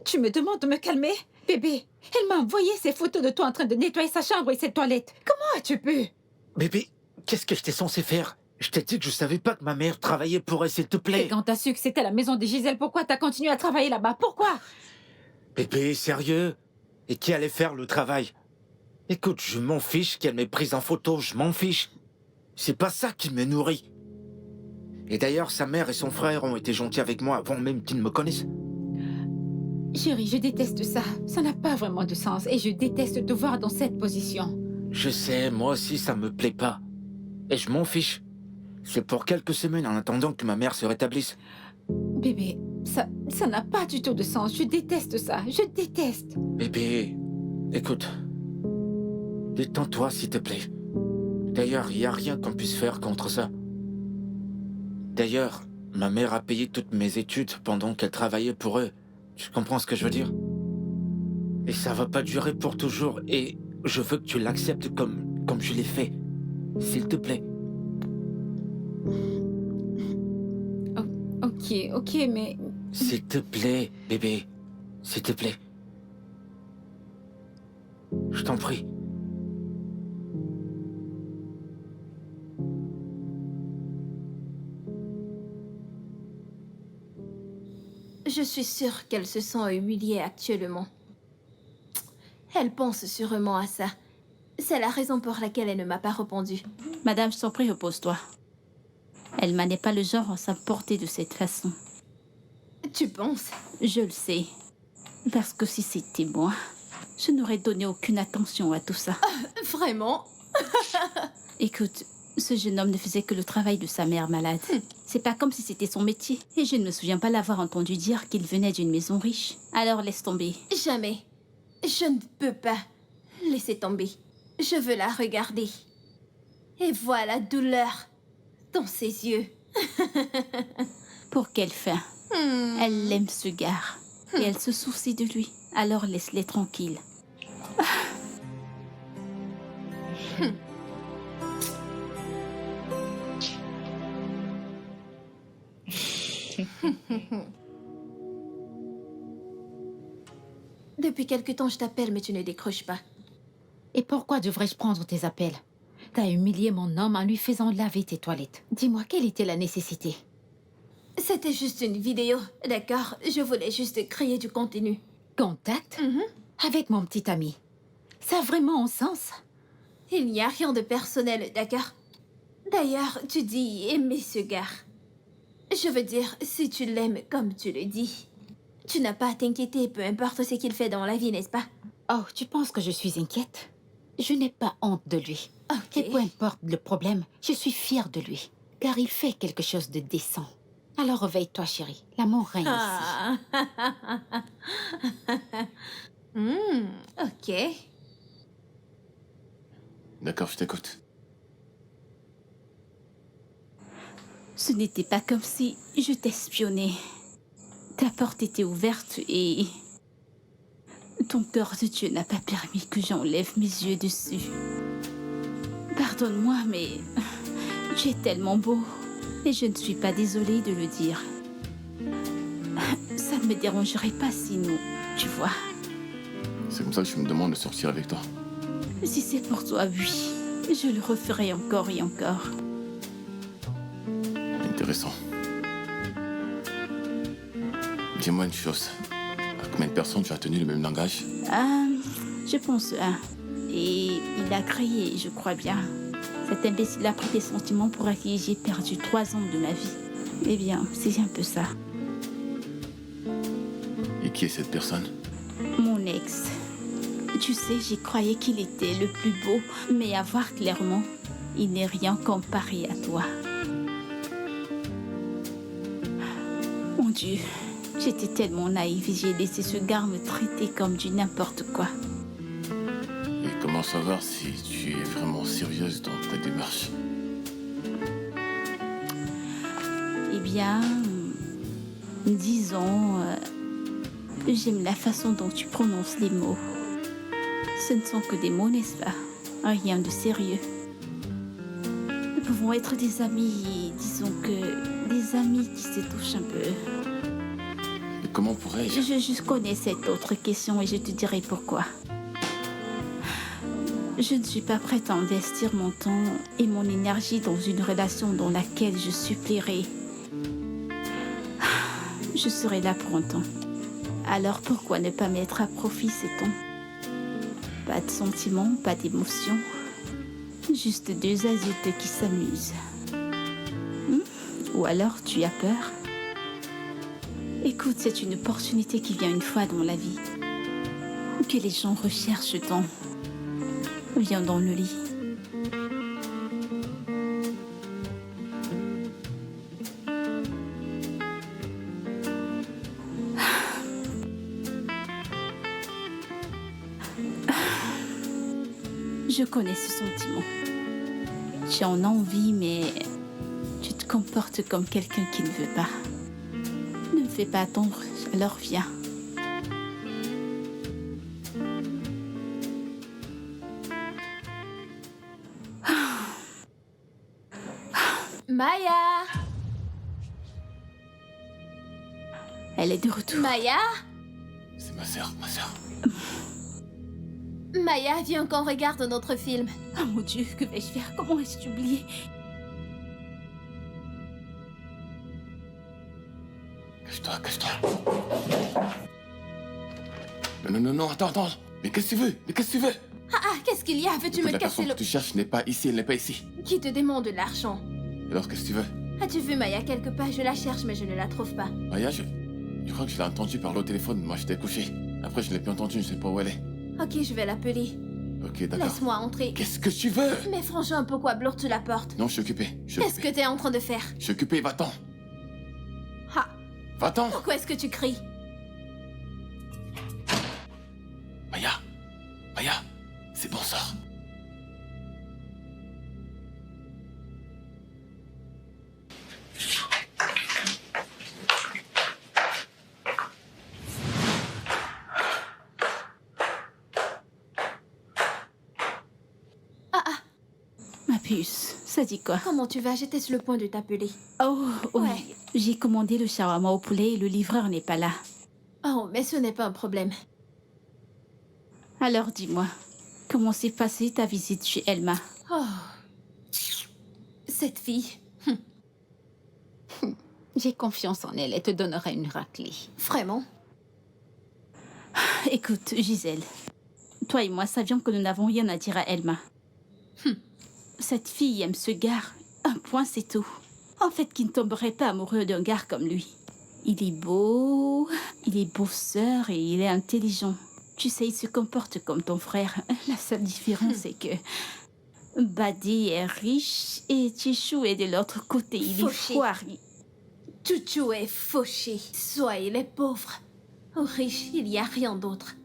Tu me demandes de me calmer? Bébé, elle m'a envoyé ces photos de toi en train de nettoyer sa chambre et ses toilettes. Comment as-tu pu? Bébé, qu'est-ce que j'étais censé faire? Je t'ai dit que je savais pas que ma mère travaillait pour elle, s'il te Et plaît. quand t'as su que c'était la maison de Gisèle, pourquoi t'as continué à travailler là-bas? Pourquoi? Bébé, sérieux? Et qui allait faire le travail? Écoute, je m'en fiche qu'elle m'ait prise en photo, je m'en fiche. C'est pas ça qui me nourrit. Et d'ailleurs, sa mère et son frère ont été gentils avec moi avant même qu'ils ne me connaissent. Chérie, je déteste ça. Ça n'a pas vraiment de sens et je déteste te voir dans cette position. Je sais, moi aussi, ça me plaît pas. Et je m'en fiche. C'est pour quelques semaines en attendant que ma mère se rétablisse. Bébé, ça n'a pas du tout de sens. Je déteste ça. Je déteste. Bébé, écoute. Détends-toi, s'il te plaît. D'ailleurs, il n'y a rien qu'on puisse faire contre ça. D'ailleurs, ma mère a payé toutes mes études pendant qu'elle travaillait pour eux. Tu comprends ce que je veux dire? Et ça va pas durer pour toujours. Et je veux que tu l'acceptes comme comme je l'ai fait. S'il te plaît. Ok, mais... S'il te plaît, bébé. S'il te plaît. Je t'en prie. Je suis sûre qu'elle se sent humiliée actuellement. Elle pense sûrement à ça. C'est la raison pour laquelle elle ne m'a pas répondu. Madame, je t'en prie, repose-toi. Elma n'est pas le genre à s'importer de cette façon. Tu penses? Je le sais. Parce que si c'était moi, je n'aurais donné aucune attention à tout ça. Vraiment? Écoute, ce jeune homme ne faisait que le travail de sa mère malade. C'est pas comme si c'était son métier. Et je ne me souviens pas l'avoir entendu dire qu'il venait d'une maison riche. Alors laisse tomber. Jamais. Je ne peux pas laisser tomber. Je veux la regarder. Et voir la douleur dans ses yeux. Pour quelle fin? Elle aime ce gars. Et elle se soucie de lui. Alors laisse-les tranquilles. Depuis quelque temps, je t'appelle, mais tu ne décroches pas. Et pourquoi devrais-je prendre tes appels? T'as humilié mon homme en lui faisant laver tes toilettes. Dis-moi, quelle était la nécessité? C'était juste une vidéo, d'accord? Je voulais juste créer du contenu. Contact? Avec mon petit ami. Ça a vraiment un sens? Il n'y a rien de personnel, d'accord? D'ailleurs, tu dis aimer ce gars. Je veux dire, si tu l'aimes comme tu le dis, tu n'as pas à t'inquiéter, peu importe ce qu'il fait dans la vie, n'est-ce pas? Oh, tu penses que je suis inquiète? Je n'ai pas honte de lui. Ok. Et peu importe le problème, je suis fière de lui. Car il fait quelque chose de décent. Alors réveille-toi, chérie. L'amour règne ici. Ok. D'accord, je t'écoute. Ce n'était pas comme si je t'espionnais. Ta porte était ouverte et... ton cœur de Dieu n'a pas permis que j'enlève mes yeux dessus. Pardonne-moi, mais... tu es tellement beau. Et je ne suis pas désolée de le dire. Ça ne me dérangerait pas si nous... tu vois. C'est comme ça que je me demande de sortir avec toi. Si c'est pour toi, oui. Je le referai encore et encore. Intéressant. Dis-moi une chose. À combien de personnes tu as tenu le même langage? Je pense un. Et il a crié, je crois bien. Cet imbécile a pris des sentiments pour à qui j'ai perdu 3 ans de ma vie. Eh bien, c'est un peu ça. Et qui est cette personne? Mon ex. Tu sais, j'y croyais qu'il était le plus beau, mais à voir clairement, il n'est rien comparé à toi. Mon Dieu, j'étais tellement naïve et j'ai laissé ce gars me traiter comme du n'importe quoi. Et comment savoir si tu es vraiment sérieuse dans ta démarche? Eh bien, disons, j'aime la façon dont tu prononces les mots. Ce ne sont que des mots, n'est-ce pas? Rien de sérieux. Nous pouvons être des amis, disons que des amis qui se touchent un peu. Et comment pourrais-je? Je connais cette autre question et je te dirai pourquoi. Je ne suis pas prête à investir mon temps et mon énergie dans une relation dans laquelle je supplierai. Je serai là pour un temps. Alors pourquoi ne pas mettre à profit ce temps? Pas de sentiments, pas d'émotions. Juste 2 adultes qui s'amusent. Ou alors tu as peur? Écoute, c'est une opportunité qui vient une fois dans la vie. Que les gens recherchent tant. Viens dans le lit. Je connais ce sentiment. Tu en as envie, mais tu te comportes comme quelqu'un qui ne veut pas. Ne me fais pas attendre, alors viens. Elle est de retour. Maya? C'est ma sœur, ma sœur. Maya, viens qu'on regarde notre film. Oh mon Dieu, que vais-je faire? Comment ai-je oublié? Cache-toi, cache-toi. Non, attends. Mais qu'est-ce que tu veux? Qu'est-ce qu'il y a? Veux-tu me La casser personne le... que tu cherches n'est pas ici, elle n'est pas ici. Qui te demande de l'argent? Alors qu'est-ce que tu veux? As-tu vu Maya quelque part? Je la cherche, mais je ne la trouve pas. Maya, je crois que je l'ai entendu parler au téléphone. Moi, j'étais couché. Après, je ne l'ai plus entendu, je ne sais pas où elle est. Ok, je vais l'appeler. Ok, d'accord. Laisse-moi entrer. Qu'est-ce que tu veux? Mais franchement, pourquoi bloques-tu la porte? Non, je suis occupé. Qu'est-ce que t'es en train de faire? Je suis occupé, va-t'en. Ah, Va-t'en. pourquoi est-ce que tu cries? Maya, c'est bon, sors. Ma puce, ça dit quoi? Comment tu vas? J'étais sur le point de t'appeler. Oh, oui. Ouais. J'ai commandé le shawarma au poulet et le livreur n'est pas là. Oh, mais ce n'est pas un problème. Alors dis-moi, comment s'est passée ta visite chez Elma? Oh. Cette fille. J'ai confiance en elle. Elle te donnera une raclée. Vraiment? Écoute, Gisèle, toi et moi savions que nous n'avons rien à dire à Elma. Cette fille aime ce gars. Un point, c'est tout. En fait, qui ne tomberait pas amoureux d'un gars comme lui. Il est bosseur et il est intelligent. Tu sais, il se comporte comme ton frère. La seule différence, c'est que Badi est riche et Chichou est de l'autre côté. Il est Fauché. foiré. Chouchou est fauché. Soit il est pauvre ou riche, il n'y a rien d'autre.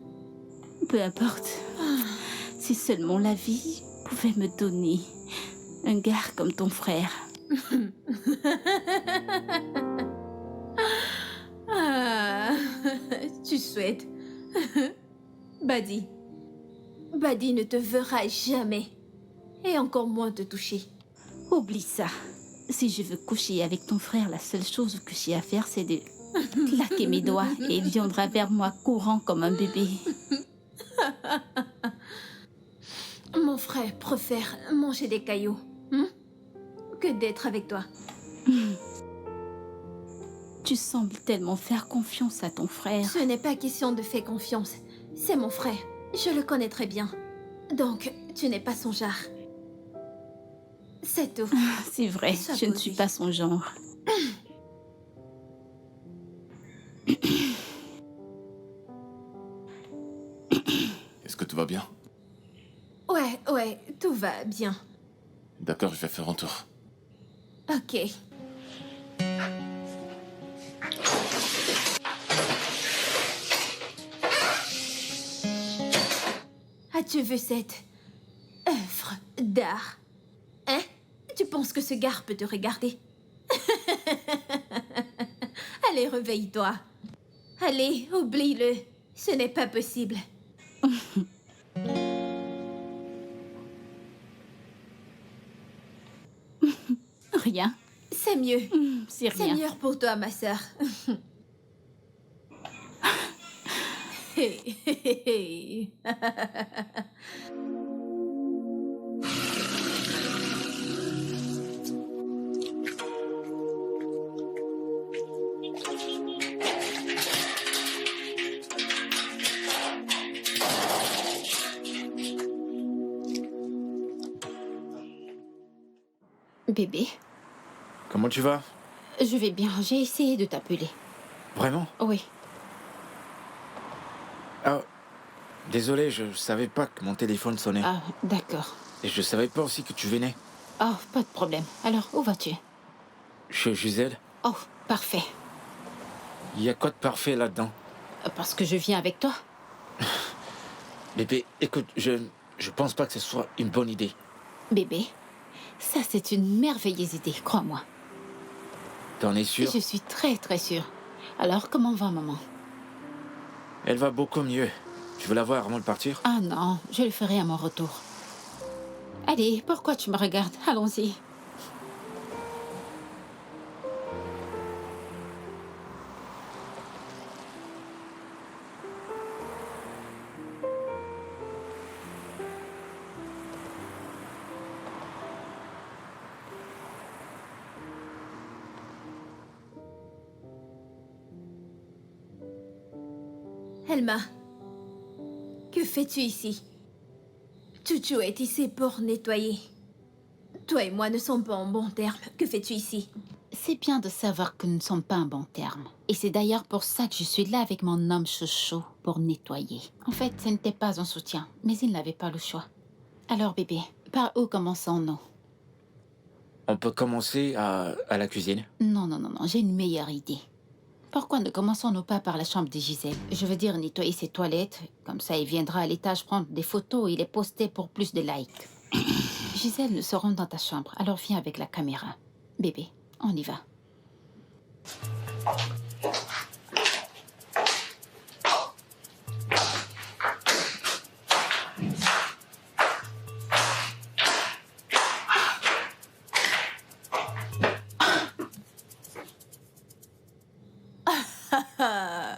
Peu importe. Si seulement la vie pouvait me donner un gars comme ton frère. Ah, tu souhaites. Badi. Badi ne te verra jamais. Et encore moins te toucher. Oublie ça. Si je veux coucher avec ton frère, la seule chose que j'ai à faire, c'est de claquer mes doigts et il viendra vers moi courant comme un bébé. Mon frère préfère manger des cailloux que d'être avec toi. Tu sembles tellement faire confiance à ton frère. Ce n'est pas question de faire confiance. C'est mon frère. Je le connais très bien. Donc, tu n'es pas son genre. C'est tout. C'est vrai, Ça je ne peut suis aussi. pas son genre. Est-ce que tout va bien? Ouais, tout va bien. D'accord, je vais faire un tour. Ok. As-tu vu cette œuvre d'art? Hein? Tu penses que ce gars peut te regarder? Allez, réveille-toi. Allez, oublie-le. Ce n'est pas possible. Rien. C'est mieux. C'est C'est rien. mieux pour toi, ma sœur. Bébé, Comment tu vas? je vais bien. J'ai essayé de t'appeler. Vraiment? Oui. Ah, désolé, je savais pas que mon téléphone sonnait. Ah, d'accord. Et je savais pas aussi que tu venais. Oh, pas de problème. Alors, où vas-tu? Chez Gisèle, Oh, parfait. il y a quoi de parfait là-dedans? Parce que je viens avec toi. Bébé, écoute, je pense pas que ce soit une bonne idée. Bébé, ça c'est une merveilleuse idée, crois-moi. T'en es sûr? Je suis très très sûre. Alors, comment va maman? Elle va beaucoup mieux. Tu veux la voir avant de partir? Ah non, je le ferai à mon retour. Allez, pourquoi tu me regardes? Allons-y. Helma, que fais-tu ici? Chouchou est ici pour nettoyer. Toi et moi ne sommes pas en bons termes. Que fais-tu ici? C'est bien de savoir que nous ne sommes pas en bon terme. Et c'est d'ailleurs pour ça que je suis là avec mon homme chouchou pour nettoyer. En fait, ce n'était pas un soutien, mais il n'avait pas le choix. Alors bébé, par où commençons-nous? On peut commencer à la cuisine. Non, j'ai une meilleure idée. Pourquoi ne commençons-nous pas par la chambre de Gisèle? Je veux dire nettoyer ses toilettes, comme ça il viendra à l'étage prendre des photos et les poster pour plus de likes. Gisèle, nous serons dans ta chambre, alors viens avec la caméra. Bébé, on y va.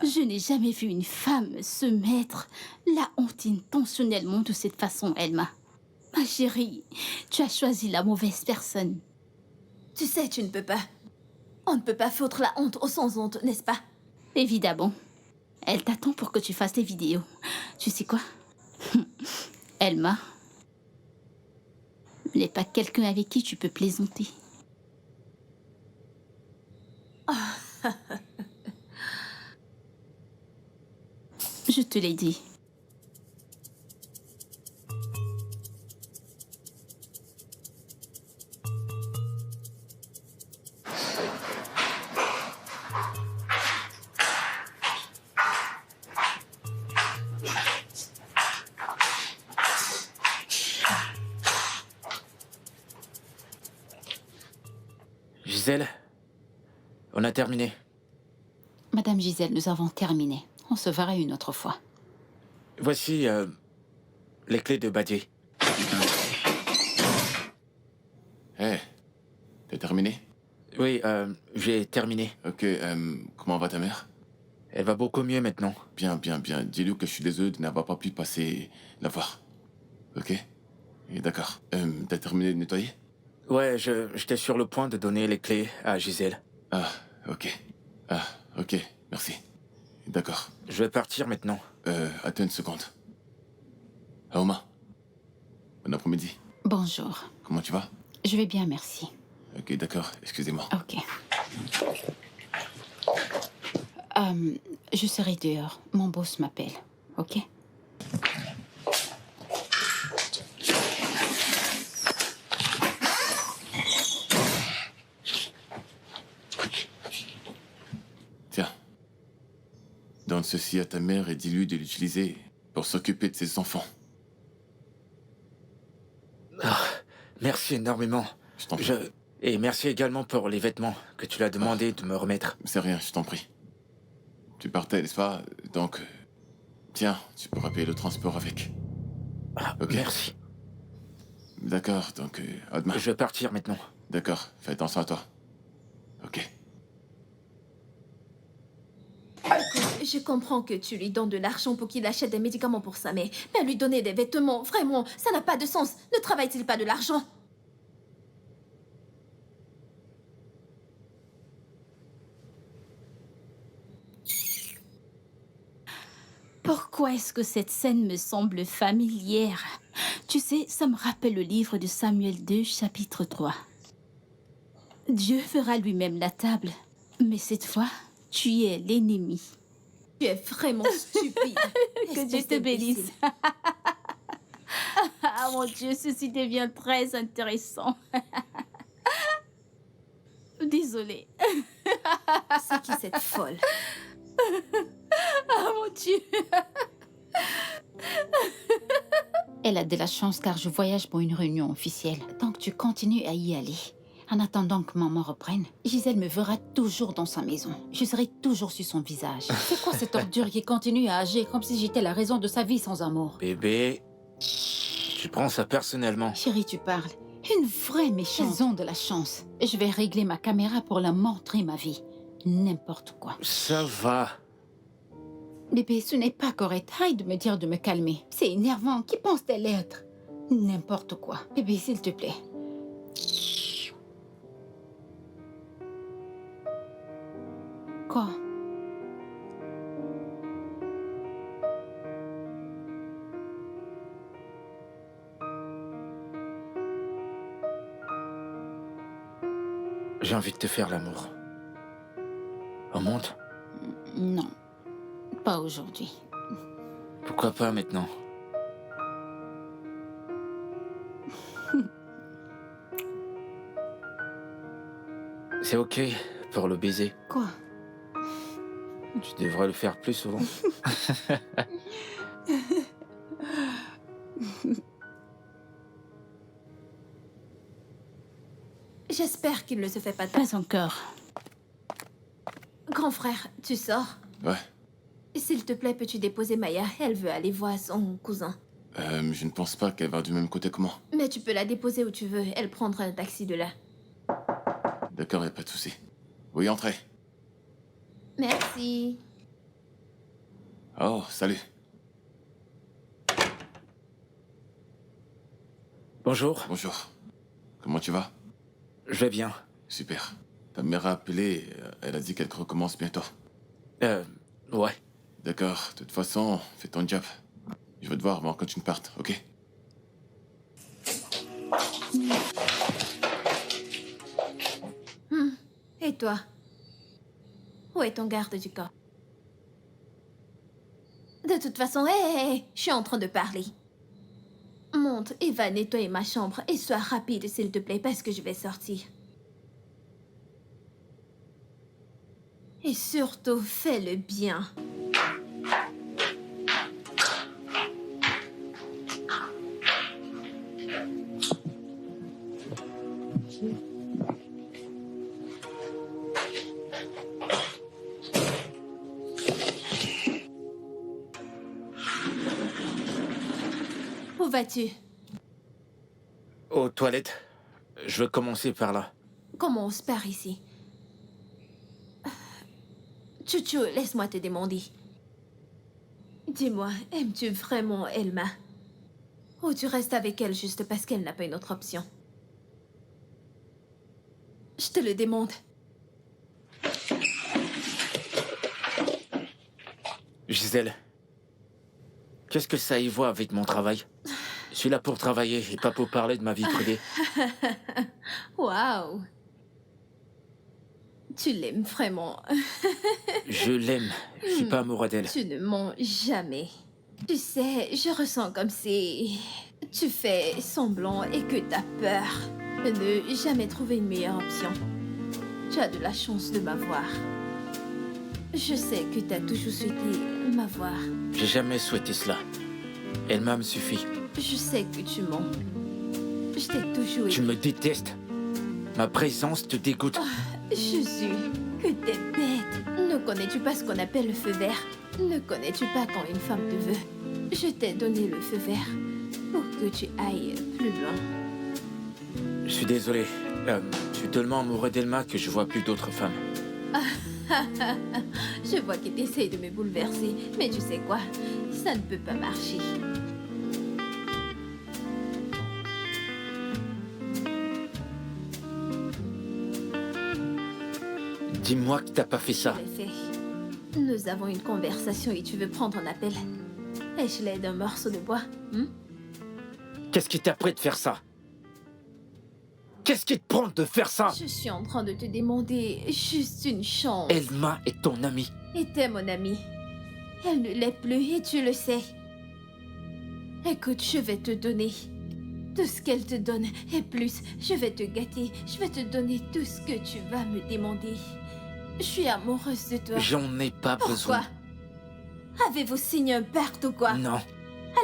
Je n'ai jamais vu une femme se mettre la honte intentionnellement de cette façon, Elma. Ma chérie, tu as choisi la mauvaise personne. Tu sais, tu ne peux pas. On ne peut pas foutre la honte aux sans honte, n'est-ce pas? Évidemment. Elle t'attend pour que tu fasses les vidéos. Tu sais quoi? Elma n'est pas quelqu'un avec qui tu peux plaisanter. Je te l'ai dit. Gisèle, on a terminé. Madame Gisèle, nous avons terminé. On se verra une autre fois. Voici les clés de Badier. Hé, t'as terminé? Oui, j'ai terminé. Ok, comment va ta mère? Elle va beaucoup mieux maintenant. Bien. Dis-lui que je suis désolé de n'avoir pas pu passer la voir. Ok? Et d'accord. T'as terminé de nettoyer? Ouais, j'étais sur le point de donner les clés à Gisèle. Ah, ok. Ah, ok, merci. D'accord. Je vais partir maintenant. Attends une seconde. Aoma. Bon après-midi. Bonjour. Comment tu vas? Je vais bien, merci. Ok, d'accord. Excusez-moi. Ok. Je serai dehors. Mon boss m'appelle. Ok? Tiens. Donne ceci à ta mère et dis-lui de l'utiliser pour s'occuper de ses enfants. Merci énormément. Je t'en prie. Et merci également pour les vêtements que tu l'as demandé de me remettre. C'est rien, je t'en prie. Tu partais, n'est-ce pas? Donc, tiens, tu pourras payer le transport avec. Ok. Merci. D'accord, donc, à demain. Je vais partir maintenant. D'accord, fais attention à toi. Ok. Écoute, je comprends que tu lui donnes de l'argent pour qu'il achète des médicaments pour sa mère. Mais lui donner des vêtements, vraiment, ça n'a pas de sens. Ne travaille-t-il pas de l'argent? Pourquoi est-ce que cette scène me semble familière? Tu sais, ça me rappelle le livre de Samuel 2, chapitre 3. Dieu fera lui-même la table, mais cette fois, tu es l'ennemi. Tu es vraiment stupide. Que Dieu te bénisse. Ah mon Dieu, ceci devient très intéressant. Désolée. C'est qui cette folle? Ah mon Dieu. Elle a de la chance car je voyage pour une réunion officielle. Donc tu continues à y aller. En attendant que maman reprenne, Gisèle me verra toujours dans sa maison. Je serai toujours sur son visage. C'est quoi cette ordure qui continue à agir comme si j'étais la raison de sa vie sans amour? Bébé, tu prends ça personnellement. Chérie, tu parles. Une vraie méchante. Elles ont de la chance. Je vais régler ma caméra pour leur montrer ma vie. N'importe quoi. Ça va. Bébé, ce n'est pas correct. Arrête de me dire de me calmer. C'est énervant. Qui pense-t-elle être? N'importe quoi. Bébé, s'il te plaît. Quoi? J'ai envie de te faire l'amour. On monte? Non, pas aujourd'hui. Pourquoi pas maintenant? C'est ok pour le baiser. Quoi? Tu devrais le faire plus souvent. J'espère qu'il ne se fait pas de... Pas encore. Grand frère, tu sors? Ouais. S'il te plaît, peux-tu déposer Maya? Elle veut aller voir son cousin. Je ne pense pas qu'elle va du même côté que moi. Mais tu peux la déposer où tu veux. Elle prendra un taxi de là. D'accord, y a pas de souci. Oui, entrez. Merci. Oh, salut. Bonjour, Bonjour. Comment tu vas? je vais bien. Super. Ta mère a appelé, elle a dit qu'elle recommence bientôt. Ouais. D'accord, de toute façon, fais ton job. Je veux te voir avant que tu ne partes, ok? Et toi? Où est ton garde du corps? De toute façon, hé, je suis en train de parler. Monte et va nettoyer ma chambre et sois rapide, s'il te plaît, parce que je vais sortir. Et surtout, fais-le bien. Où vas-tu? Aux toilettes. Je veux commencer par là. Commence par ici. Chouchou, laisse-moi te demander. Dis-moi, aimes-tu vraiment Elma? Ou tu restes avec elle juste parce qu'elle n'a pas une autre option? Je te le demande. Gisèle, qu'est-ce que ça y voit avec mon travail? Je suis là pour travailler et pas pour parler de ma vie privée. Waouh! Tu l'aimes vraiment. Je l'aime. Je suis pas amoureux d'elle. Tu ne mens jamais. Tu sais, je ressens comme si tu fais semblant et que t'as peur de ne jamais trouver une meilleure option. Tu as de la chance de m'avoir. Je sais que t'as toujours souhaité m'avoir. J'ai jamais souhaité cela. Elle-même suffit. Je sais que tu mens. Je t'ai toujours Tu aimé. me détestes. Ma présence te dégoûte. Jésus, que t'es bête. Ne connais-tu pas ce qu'on appelle le feu vert? Ne connais-tu pas quand une femme te veut? Je t'ai donné le feu vert pour que tu ailles plus loin. Je suis désolé. Je suis tellement amoureux d'Elma que je vois plus d'autres femmes. Je vois que t'essayes de me bouleverser, mais tu sais quoi? Ça ne peut pas marcher. Dis-moi que t'as pas fait ça. Je l'ai fait. Nous avons une conversation et tu veux prendre un appel. Ai-je l'aide d'un morceau de bois? Qu'est-ce qui t'a pris de faire ça? Qu'est-ce qui te prend de faire ça? Je suis en train de te demander juste une chance. Elma est ton amie. Était mon amie. Elle ne l'est plus et tu le sais. Écoute, je vais te donner tout ce qu'elle te donne et plus. Je vais te gâter. Je vais te donner tout ce que tu vas me demander. Je suis amoureuse de toi. J'en ai pas besoin. Pourquoi? Avez-vous signé un pacte ou quoi? Non.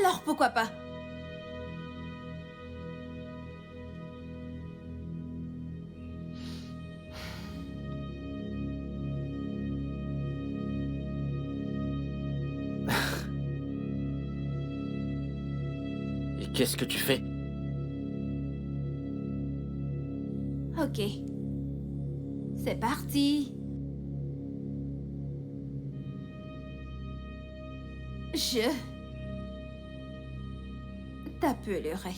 Alors pourquoi pas? Et qu'est-ce que tu fais? Ok. C'est parti. Je t'appellerai.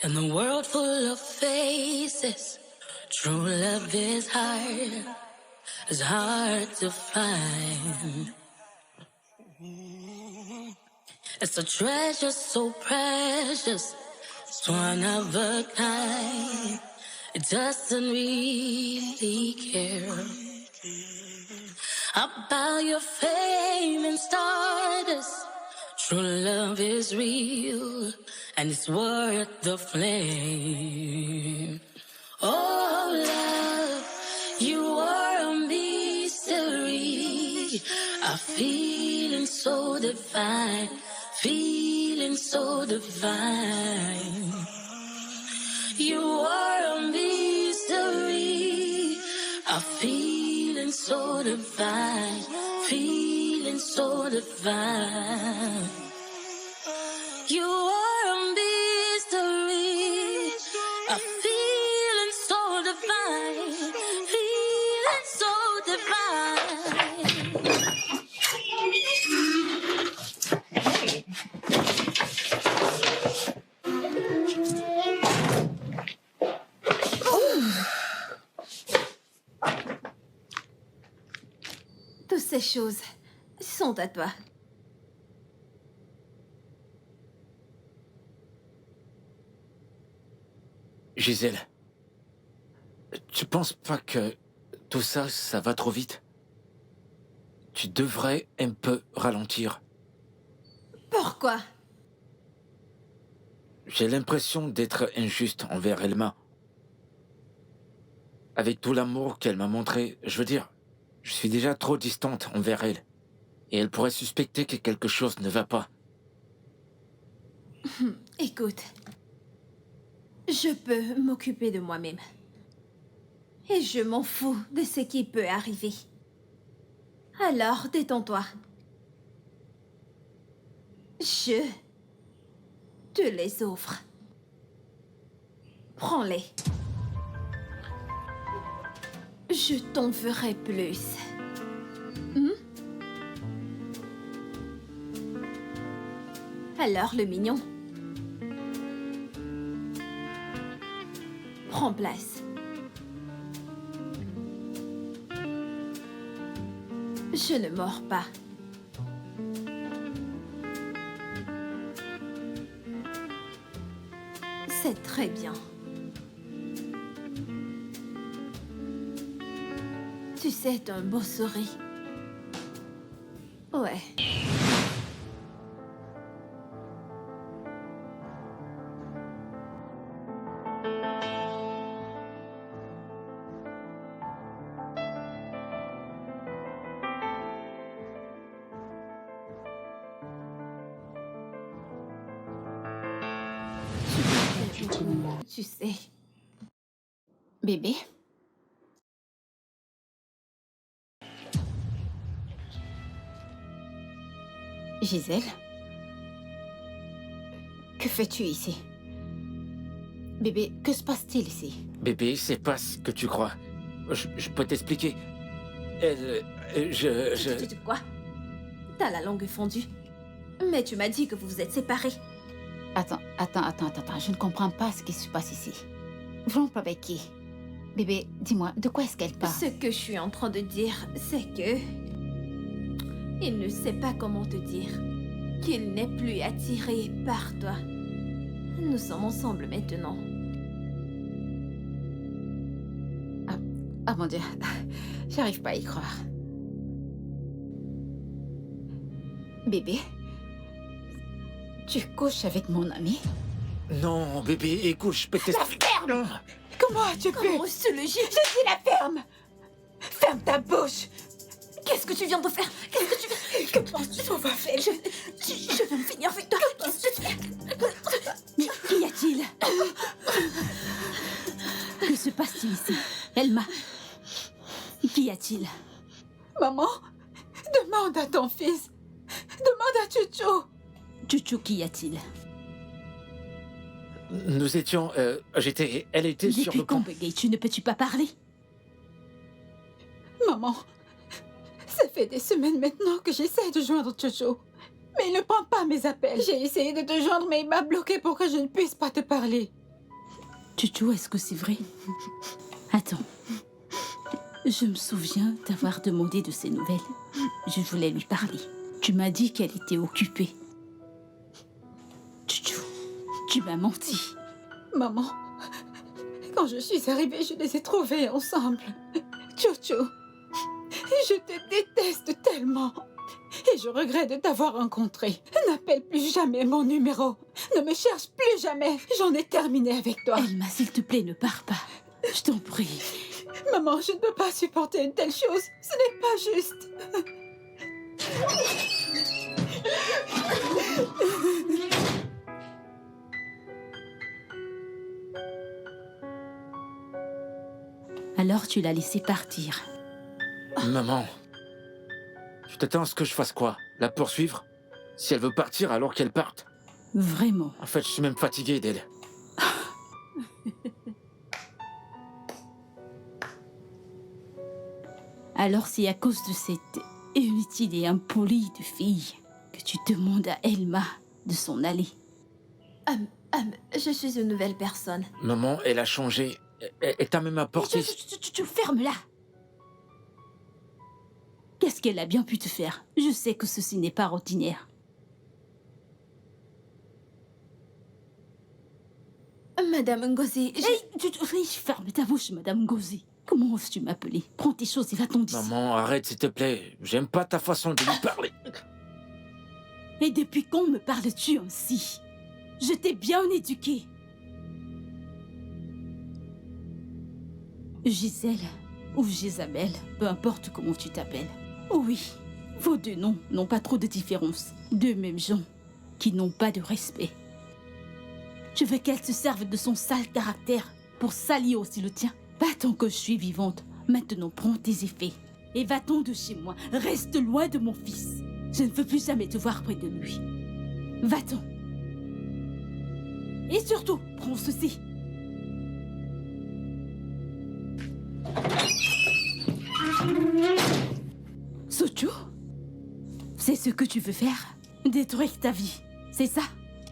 In a world full of faces, true love this heart is hard to find. It's a treasure so precious, it's one of a kind. It doesn't really care about your fame and status. True love is real, and it's worth the flame. Oh, love, you are a mystery. A feeling so divine, feeling so divine. You are a mystery. A feeling so divine, feeling so divine. You are a mystery, a feeling so divine, feeling so divine. Toutes ces choses sont à toi. Gisèle, tu penses pas que tout ça, ça va trop vite? Tu devrais un peu ralentir. Pourquoi? J'ai l'impression d'être injuste envers Elma. Avec tout l'amour qu'elle m'a montré, je veux dire, je suis déjà trop distante envers elle. Et elle pourrait suspecter que quelque chose ne va pas. Écoute, je peux m'occuper de moi-même. Et je m'en fous de ce qui peut arriver. Alors, détends-toi. Je te les offre. Prends-les. Je t'en ferai plus. Alors, le mignon. Prends place. Je ne mords pas. C'est très bien. Tu sais, t'as un beau sourire. Ouais. Tu sais. Bébé? Gisèle? Que fais-tu ici? Bébé, que se passe-t-il ici? Bébé, c'est pas ce que tu crois. Je peux t'expliquer. Tu quoi? T'as la langue fondue. Mais tu m'as dit que vous vous êtes séparés. Attends. Je ne comprends pas ce qui se passe ici. Rompre avec qui? Bébé, dis-moi, de quoi est-ce qu'elle parle? Ce que je suis en train de dire, c'est que... il ne sait pas comment te dire. Qu'il n'est plus attiré par toi. Nous sommes ensemble maintenant. Ah mon Dieu, j'arrive pas à y croire. Bébé, tu couches avec mon ami? Non, bébé, écoute, je peux t'expliquer. La ferme! Comment as-tu pu? Comment se le gîte? Je dis la ferme! Ferme ta bouche! Qu'est-ce que tu viens de faire? Qu'est-ce que tu... Que penses-tu qu'on va faire? Je vais me finir avec toi. Qu'est-ce que tu fais? Mais qu'y a-t-il? Que se passe-t-il ici? Elma, qu'y a-t-il? Maman, demande à ton fils. Demande à Chucho. Chucho, qu'y a-t-il? Nous étions... Elle était sur Depuis le quand, pont. Begay, tu ne peux-tu pas parler? Maman, ça fait des semaines maintenant que j'essaie de joindre Chucho. Mais il ne prend pas mes appels. J'ai essayé de te joindre, mais il m'a bloqué pour que je ne puisse pas te parler. Chucho, est-ce que c'est vrai? Attends, Je me souviens t'avoir demandé de ses nouvelles. Je voulais lui parler. Tu m'as dit qu'elle était occupée. Chouchou, tu m'as menti. Maman, quand je suis arrivée, je les ai trouvés ensemble. Jojo, je te déteste tellement. Et je regrette de t'avoir rencontré. N'appelle plus jamais mon numéro. Ne me cherche plus jamais. J'en ai terminé avec toi. Elma, s'il te plaît, ne pars pas. Je t'en prie. Maman, je ne peux pas supporter une telle chose. Ce n'est pas juste. Alors tu l'as laissé partir. Maman, tu t'attends à ce que je fasse quoi? La poursuivre? Si elle veut partir, alors qu'elle parte. Vraiment. En fait, je suis même fatigué d'elle. Alors c'est à cause de cette inutile et impolie de fille que tu demandes à Elma de s'en aller. Je suis une nouvelle personne. Maman, elle a changé. Elle t'a même apporté... Tu fermes-la. Qu'est-ce qu'elle a bien pu te faire? Je sais que ceci n'est pas ordinaire. Madame Ngozi, Ferme ta bouche, Madame Ngozi. Comment oses-tu m'appeler? Prends tes choses et va-t'en d'ici. Maman, arrête s'il te plaît. J'aime pas ta façon de lui parler. Et depuis quand me parles-tu ainsi? Je t'ai bien éduquée. Gisèle ou Gisabelle, peu importe comment tu t'appelles. Oui, vos deux noms n'ont pas trop de différence. Deux mêmes gens qui n'ont pas de respect. Je veux qu'elle se serve de son sale caractère pour salir aussi le tien. Pas tant que je suis vivante. Maintenant, prends tes effets. Et va-t'en de chez moi. Reste loin de mon fils. Je ne veux plus jamais te voir près de lui. Va-t'en. Et surtout, prends ceci. Socho, c'est ce que tu veux faire? Détruire ta vie, c'est ça?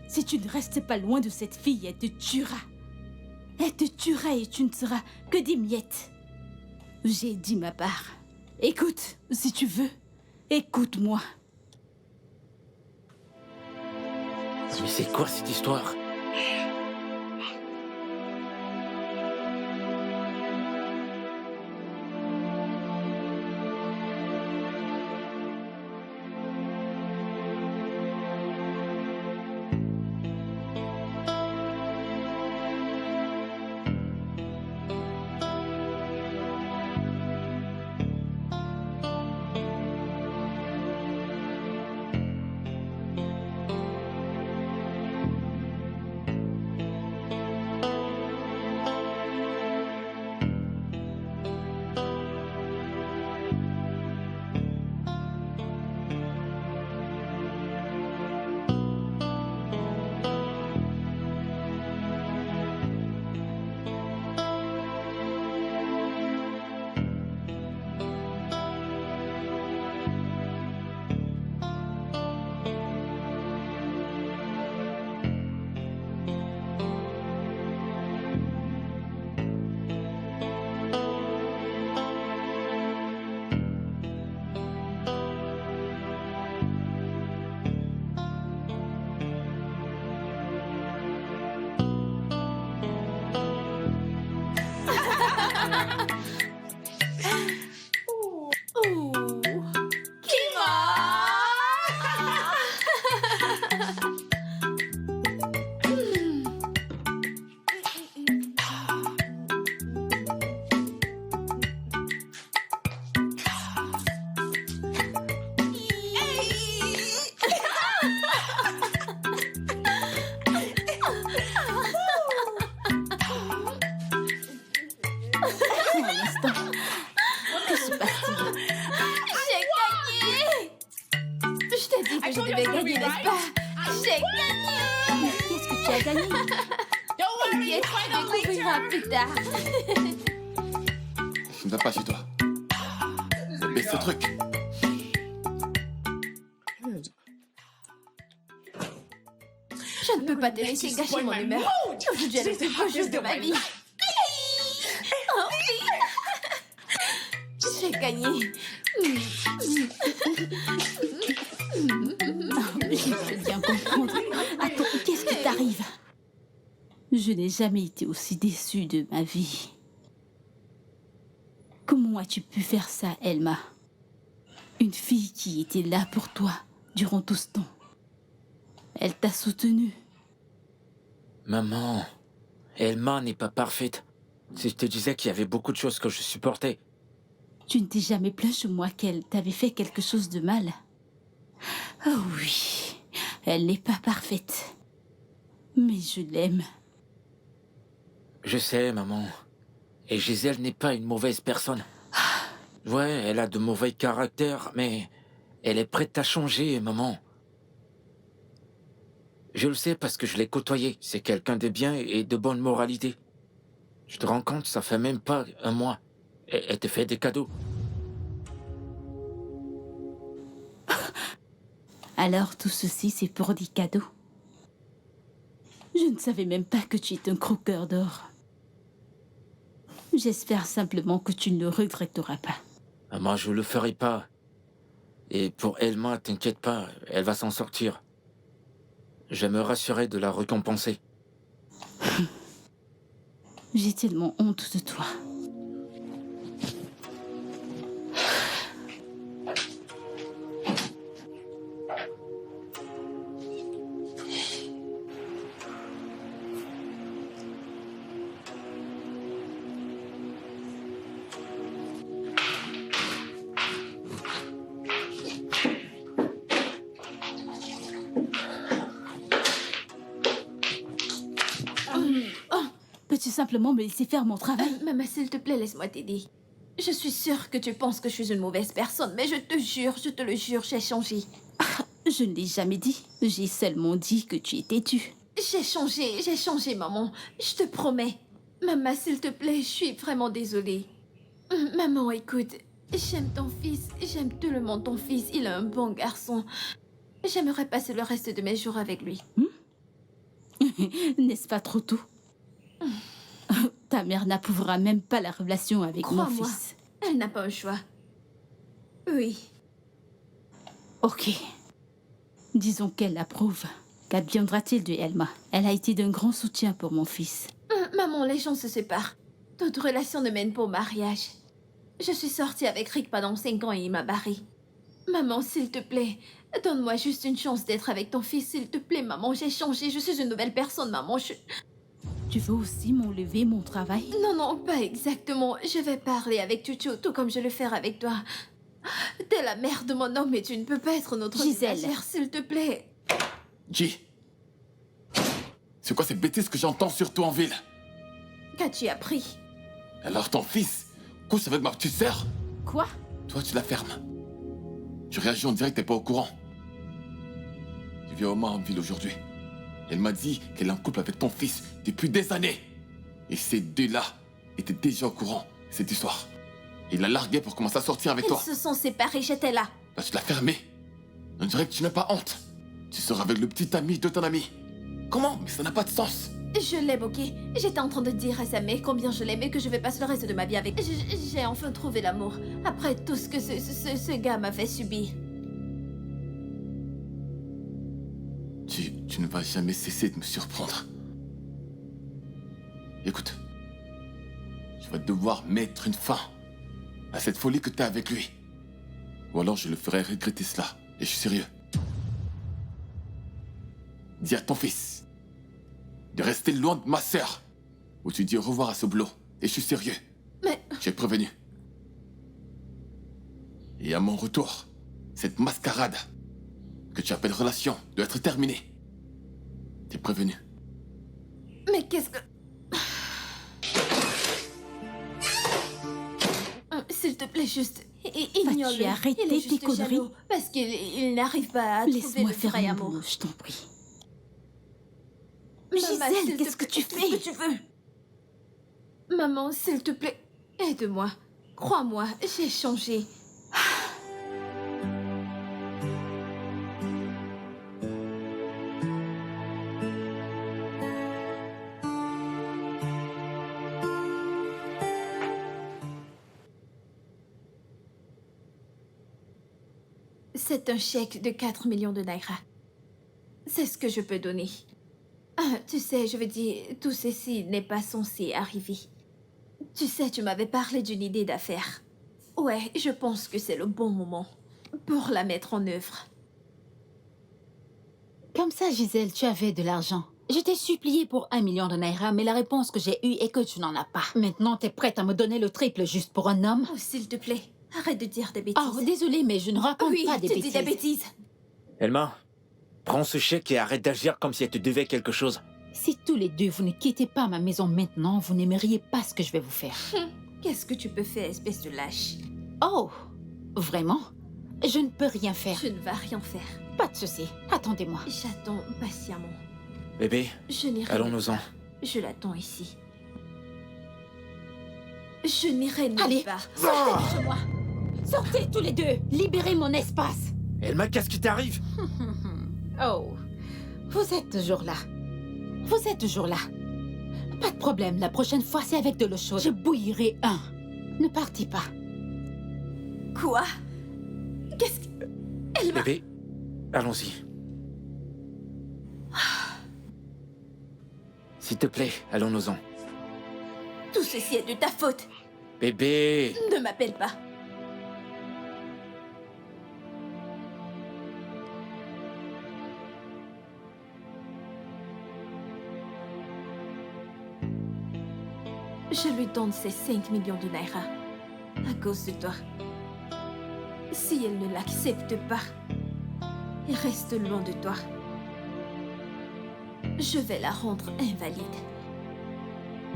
Si tu ne restes pas loin de cette fille, elle te tuera. Elle te tuera et tu ne seras que des miettes. J'ai dit ma part. Écoute, si tu veux, écoute-moi. Mais c'est quoi cette histoire? Je devais gagner, n'est-ce pas? J'ai gagné! Mais qu'est-ce que tu as gagné? T'inquiète, tu découvriras plus tard. Ne va pas chez toi. Baisse ce truc. Je ne peux pas te laisser gâcher mon humeur. Aujourd'hui est le plus beau jour de ma vie. gagné. Je peux bien comprendre. Attends, qu'est-ce qui t'arrive? Je n'ai jamais été aussi déçue de ma vie. Comment as-tu pu faire ça, Elma? Une fille qui était là pour toi durant tout ce temps. Elle t'a soutenue. Maman, Elma n'est pas parfaite. Si je te disais qu'il y avait beaucoup de choses que je supportais. Tu ne t'es jamais plaint sur moi qu'elle t'avait fait quelque chose de mal. Oh oui, elle n'est pas parfaite. Mais je l'aime. Je sais, maman. Et Gisèle n'est pas une mauvaise personne. Ouais, elle a de mauvais caractères, mais elle est prête à changer, maman. Je le sais parce que je l'ai côtoyée. C'est quelqu'un de bien et de bonne moralité. Tu te rends compte, ça fait même pas un mois. Elle te fait des cadeaux. Alors tout ceci, c'est pour des cadeaux. Je ne savais même pas que tu es un croqueur d'or. J'espère simplement que tu ne le regretteras pas. Maman, je le ferai pas. Et pour Elma, t'inquiète pas, elle va s'en sortir. Je me rassurer de la récompenser. J'ai tellement honte de toi. Peux-tu simplement me laisser faire mon travail? Maman, s'il te plaît, laisse-moi t'aider. Je suis sûre que tu penses que je suis une mauvaise personne, mais je te jure, je te le jure, j'ai changé. Je ne l'ai jamais dit. J'ai seulement dit que tu es têtue. J'ai changé, maman. Je te promets. Maman, s'il te plaît, je suis vraiment désolée. Maman, écoute, j'aime ton fils, j'aime tout le monde ton fils, il est un bon garçon. J'aimerais passer le reste de mes jours avec lui. N'est-ce pas trop tôt? Ta mère n'approuvera même pas la relation avec mon Crois-moi, fils. elle n'a pas un choix. Oui. Ok. Disons qu'elle l'approuve. Qu'adviendra-t-il de Elma? Elle a été d'un grand soutien pour mon fils. Maman, les gens se séparent. Toute relation ne mène pas au mariage. Je suis sortie avec Rick pendant 5 ans et il m'a barrée. Maman, s'il te plaît, donne-moi juste une chance d'être avec ton fils, s'il te plaît, maman. J'ai changé, je suis une nouvelle personne, maman. Tu veux aussi m'enlever mon travail? Non, non, pas exactement. Je vais parler avec Chucho, tout comme je le ferai avec toi. T'es la mère de mon homme et tu ne peux pas être notre Gisèle. ménagère, s'il te plaît. G. C'est quoi ces bêtises que j'entends surtout en ville? Qu'as-tu appris? Alors ton fils couche avec ma petite sœur? Quoi? Toi, tu la fermes. Tu réagis, on dirait que t'es pas au courant. Je viens au moins en ville aujourd'hui. Elle m'a dit qu'elle est en couple avec ton fils depuis des années. Et ces deux-là étaient déjà au courant de cette histoire. Il l'a larguée pour commencer à sortir avec toi. Ils se sont séparés, j'étais là. Là, tu l'as fermée. On dirait que tu n'as pas honte. Tu sors avec le petit ami de ton ami. Comment? Mais ça n'a pas de sens. Je l'aime, ok? J'étais en train de dire à sa mère combien je l'aime et que je vais passer le reste de ma vie avec. J'ai enfin trouvé l'amour. Après tout ce que ce gars m'a fait subir. Tu ne vas jamais cesser de me surprendre. Écoute, je vais devoir mettre une fin à cette folie que t'as avec lui. Ou alors je le ferai regretter cela. Et je suis sérieux. Dis à ton fils de rester loin de ma sœur. Ou tu dis au revoir à ce boulot. Et je suis sérieux. Mais J'ai prévenu. Et à mon retour, cette mascarade que tu appelles relation doit être terminée. T'es prévenu. qu'est-ce que... S'il te plaît, juste... Ignore-le. Vas-tu arrêter Il est juste tes conneries? jaloux parce qu'il n'arrive pas à trouver Laisse-moi le faire vrai mon amour. boulot, je t'en prie. Maman, Gisèle, s'il te qu'est-ce que plaît, tu fais ce fais? que tu veux. Maman, s'il te plaît, aide-moi. Crois-moi, j'ai changé. C'est un chèque de 4 millions de naira. C'est ce que je peux donner. Ah, tu sais, je veux dire, tout ceci n'est pas censé arriver. Tu sais, tu m'avais parlé d'une idée d'affaires. Ouais, je pense que c'est le bon moment pour la mettre en œuvre. Comme ça, Gisèle, tu avais de l'argent. Je t'ai supplié pour 1 million de naira, mais la réponse que j'ai eue est que tu n'en as pas. Maintenant, t'es prête à me donner le triple juste pour un homme? Oh, s'il te plaît, arrête de dire des bêtises. Oh, désolée, mais je ne raconte oui, pas des tu bêtises. dis des bêtises. Elma, prends ce chèque et arrête d'agir comme si elle te devait quelque chose. Si tous les deux, vous ne quittez pas ma maison maintenant, vous n'aimeriez pas ce que je vais vous faire. Qu'est-ce que tu peux faire, espèce de lâche? Oh, vraiment? Je ne peux rien faire. Je ne vais rien faire. Pas de souci. Attendez-moi. J'attends patiemment. Bébé, Je n'irai allons-nous-en. nulle part. Je l'attends ici. Je n'irai nulle Allez, part. sortez de chez moi. Sortez tous les deux. Libérez mon espace. Elma, qu'est-ce qui t'arrive? Oh, vous êtes toujours là. Vous êtes toujours là. Pas de problème, la prochaine fois, c'est avec de l'eau chaude. Je bouillirai un. Ne partez pas. Quoi? Qu'est-ce que... Elle m'a... Bébé, allons-y. S'il te plaît, allons-nous-en. Tout ceci est de ta faute. Bébé! Ne m'appelle pas. Je lui donne ces 5 millions de naira à cause de toi. Si elle ne l'accepte pas et reste loin de toi, je vais la rendre invalide.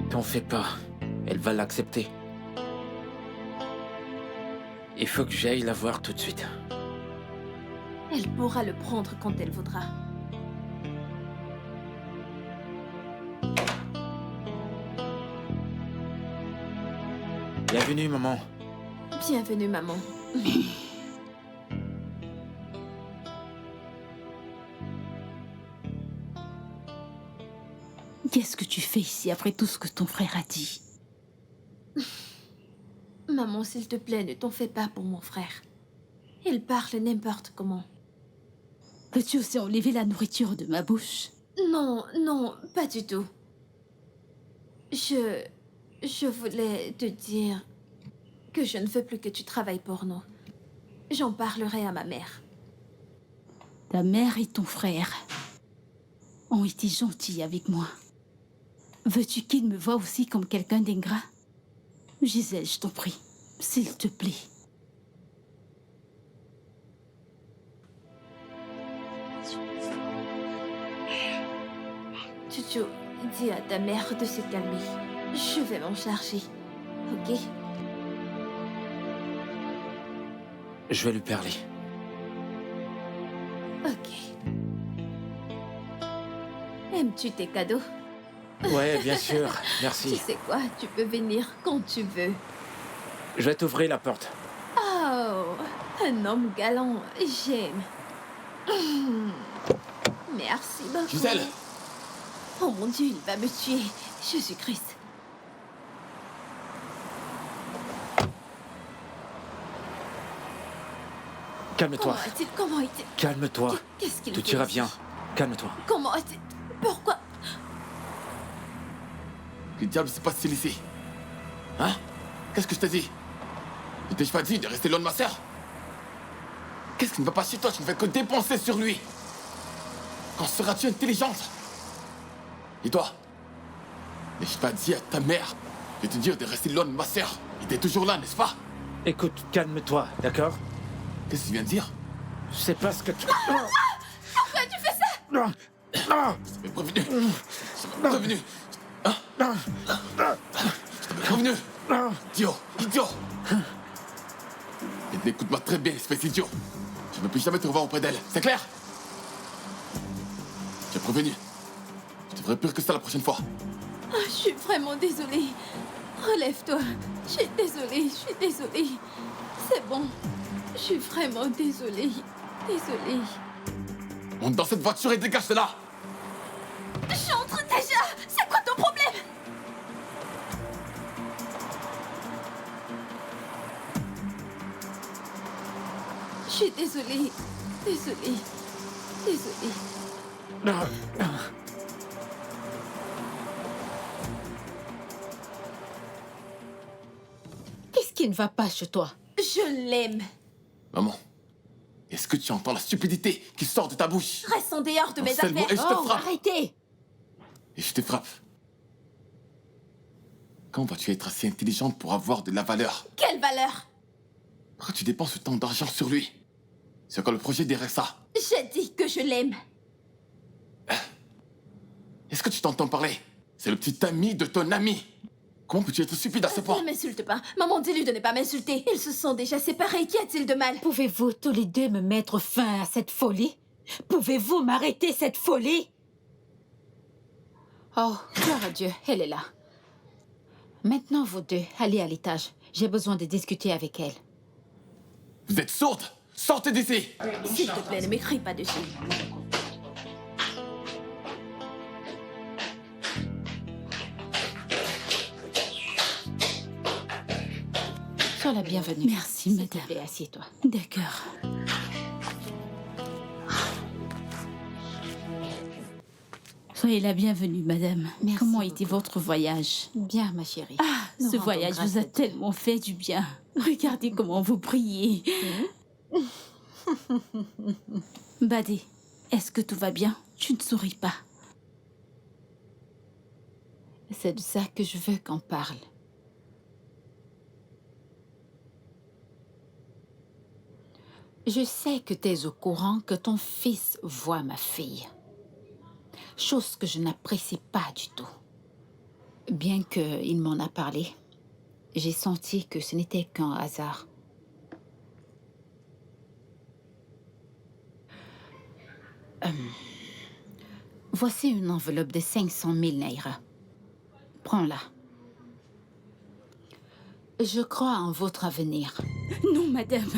T'en fais pas, elle va l'accepter. Il faut que j'aille la voir tout de suite. Elle pourra le prendre quand elle voudra. Bienvenue, maman. Bienvenue, maman. Qu'est-ce que tu fais ici après tout ce que ton frère a dit? Maman, s'il te plaît, ne t'en fais pas pour mon frère. Il parle n'importe comment. Peux-tu aussi enlever la nourriture de ma bouche? Non, non, pas du tout. Je voulais te dire que je ne veux plus que tu travailles pour nous. J'en parlerai à ma mère. Ta mère et ton frère ont été gentils avec moi. Veux-tu qu'ils me voient aussi comme quelqu'un d'ingrat? Gisèle, je t'en prie, s'il te plaît. Tutu, dis à ta mère de se calmer. Je vais m'en charger, ok? Je vais lui parler. Ok. Aimes-tu tes cadeaux? Ouais, bien sûr, Tu merci. sais quoi, tu peux venir quand tu veux. Je vais t'ouvrir la porte. Oh, un homme galant, j'aime. Merci beaucoup. Gisèle! Oh mon Dieu, il va me tuer. Jésus-Christ. Calme-toi, Comment est-il? calme-toi. Qu'est-ce qu'il Tout fait ira ici? bien. Calme-toi. Comment est-il? Pourquoi? Que diable se passe-t-il ici? Hein? Qu'est-ce que je t'ai dit? Ne t'ai-je pas dit de rester loin de ma sœur? Qu'est-ce qui ne va pas chez toi? Tu ne fais que dépenser sur lui. Quand seras-tu intelligente? Et toi? N'ai-je pas dit à ta mère de te dire de rester loin de ma sœur? Il était toujours là, n'est-ce pas? Écoute, calme-toi, d'accord? Qu'est-ce que tu viens de dire? Je sais pas ce que tu... Pourquoi tu fais ça? Non. Non. Je t'avais prévenu. Je t'avais prévenu. Hein? Je t'avais prévenu. Idiot, idiot. Et écoute-moi très bien, espèce d'idiot. Je ne peux plus jamais te revoir auprès d'elle, c'est clair? J'ai prévenu. Je devrais pire que ça la prochaine fois. Oh, je suis vraiment désolée. Relève-toi. Je suis désolée. C'est bon. Je suis vraiment désolée. Désolée. Monte dans cette voiture et dégage de là. J'entre déjà. C'est quoi ton problème? suis désolée. Désolée. Désolée. Non, non. Qu'est-ce qui ne va pas chez toi? Je l'aime. Maman, est-ce que tu entends la stupidité qui sort de ta bouche? Reste en dehors de Un mes seul mot affaires. et je te Oh, frappe. arrêtez! Et je te frappe. Quand vas-tu être assez intelligente pour avoir de la valeur? Quelle valeur? Pourquoi tu dépenses autant d'argent sur lui? C'est quoi le projet derrière ça? J'ai dit que je l'aime. Est-ce que tu t'entends parler? C'est le petit ami de ton ami. Comment peux-tu être stupide à ce point? Ne m'insulte pas. Maman, dis-lui de ne pas m'insulter. Ils se sont déjà séparés. Qu'y a-t-il de mal? Pouvez-vous tous les deux me mettre fin à cette folie? Pouvez-vous m'arrêter cette folie? Oh, gloire à Dieu, elle est là. Maintenant, vous deux, allez à l'étage. J'ai besoin de discuter avec elle. Vous êtes sourde? Sortez d'ici! S'il te plaît, ne m'écris pas dessus. Sois la bienvenue. Merci, S'il te madame. plaît, assieds-toi. D'accord. Soyez la bienvenue, madame. Merci Comment beaucoup. était votre voyage? Bien, ma chérie. Ah, Nous ce rendons voyage grâce vous a à Dieu. tellement fait du bien. Regardez comment vous priez. Badé, est-ce que tout va bien? Tu ne souris pas. C'est de ça que je veux qu'on parle. Je sais que tu es au courant que ton fils voit ma fille. Chose que je n'apprécie pas du tout. Bien qu'il m'en a parlé, j'ai senti que ce n'était qu'un hasard. Voici une enveloppe de 500 000 naira. Prends-la. Je crois en votre avenir. Non, madame.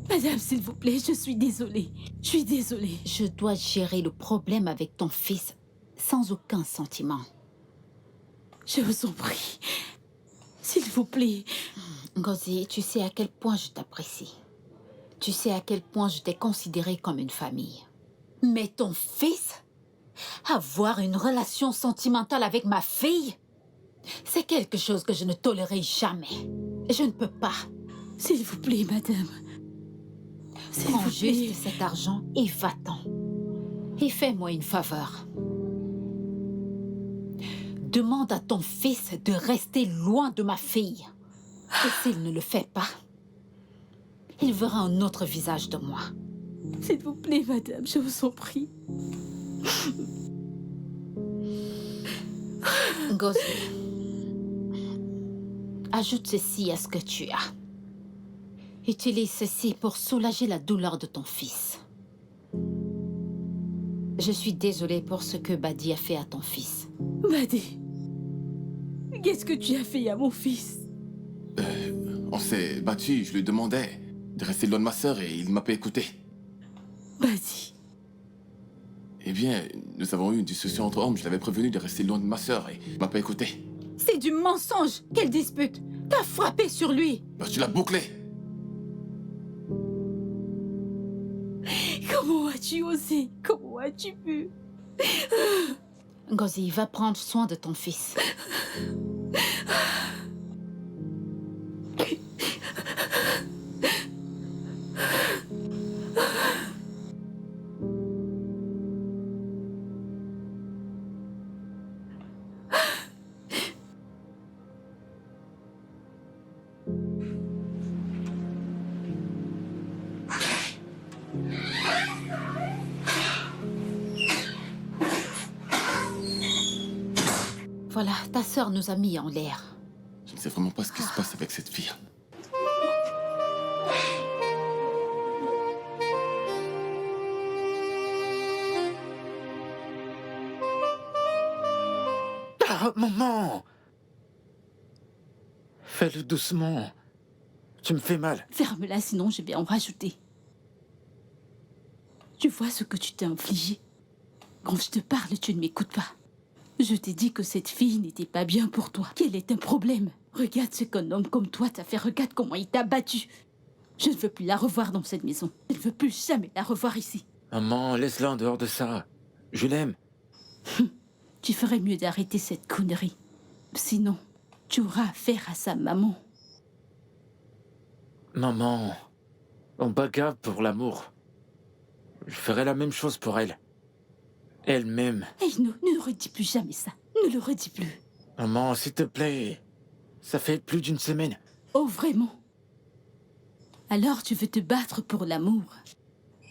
Madame, s'il vous plaît, je suis désolée. Je suis désolée. Je dois gérer le problème avec ton fils sans aucun sentiment. Je vous en prie. S'il vous plaît. Ngozi, tu sais à quel point je t'apprécie. Tu sais à quel point je t'ai considérée comme une famille. Mais ton fils, avoir une relation sentimentale avec ma fille, c'est quelque chose que je ne tolérerai jamais. Je ne peux pas. S'il vous plaît, madame. S'il Prends vous plaît. juste cet argent et va-t'en. Et fais-moi une faveur. Demande à ton fils de rester loin de ma fille. Et s'il ne le fait pas, il verra un autre visage de moi. S'il vous plaît, madame, je vous en prie. Ngozi, ajoute ceci à ce que tu as. Utilise ceci pour soulager la douleur de ton fils. Je suis désolée pour ce que Badi a fait à ton fils. Badé, qu'est-ce que tu as fait à mon fils? On s'est battu, je lui demandais de rester loin de ma sœur et il ne m'a pas écouté. Badi, Eh bien, nous avons eu une discussion entre hommes, je l'avais prévenu de rester loin de ma sœur et il ne m'a pas écouté. C'est du mensonge. Quelle dispute? T'as frappé sur lui. Bah, tu l'as bouclé. comment as-tu osé? Comment as-tu pu? Ngozi, va prendre soin de ton fils. Voilà, ta sœur nous a mis en l'air. Je ne sais vraiment pas ce qui se passe avec cette fille. Ah, maman! Fais-le doucement. Tu me fais mal. Ferme-la, sinon je vais en rajouter. Tu vois ce que tu t'es infligé? Quand je te parle, tu ne m'écoutes pas. Je t'ai dit que cette fille n'était pas bien pour toi, qu'elle est un problème. Regarde ce qu'un homme comme toi t'a fait, regarde comment il t'a battu. Je ne veux plus la revoir dans cette maison. Je ne veux plus jamais la revoir ici. Maman, laisse-la en dehors de ça. Je l'aime. Tu ferais mieux d'arrêter cette connerie. Sinon, tu auras affaire à sa maman. Maman, on bagarre pour l'amour. Je ferai la même chose pour elle. Elle-même. Hey, ne redis plus jamais ça. Ne le redis plus. Maman, s'il te plaît. Ça fait plus d'une semaine. Oh, vraiment? Alors tu veux te battre pour l'amour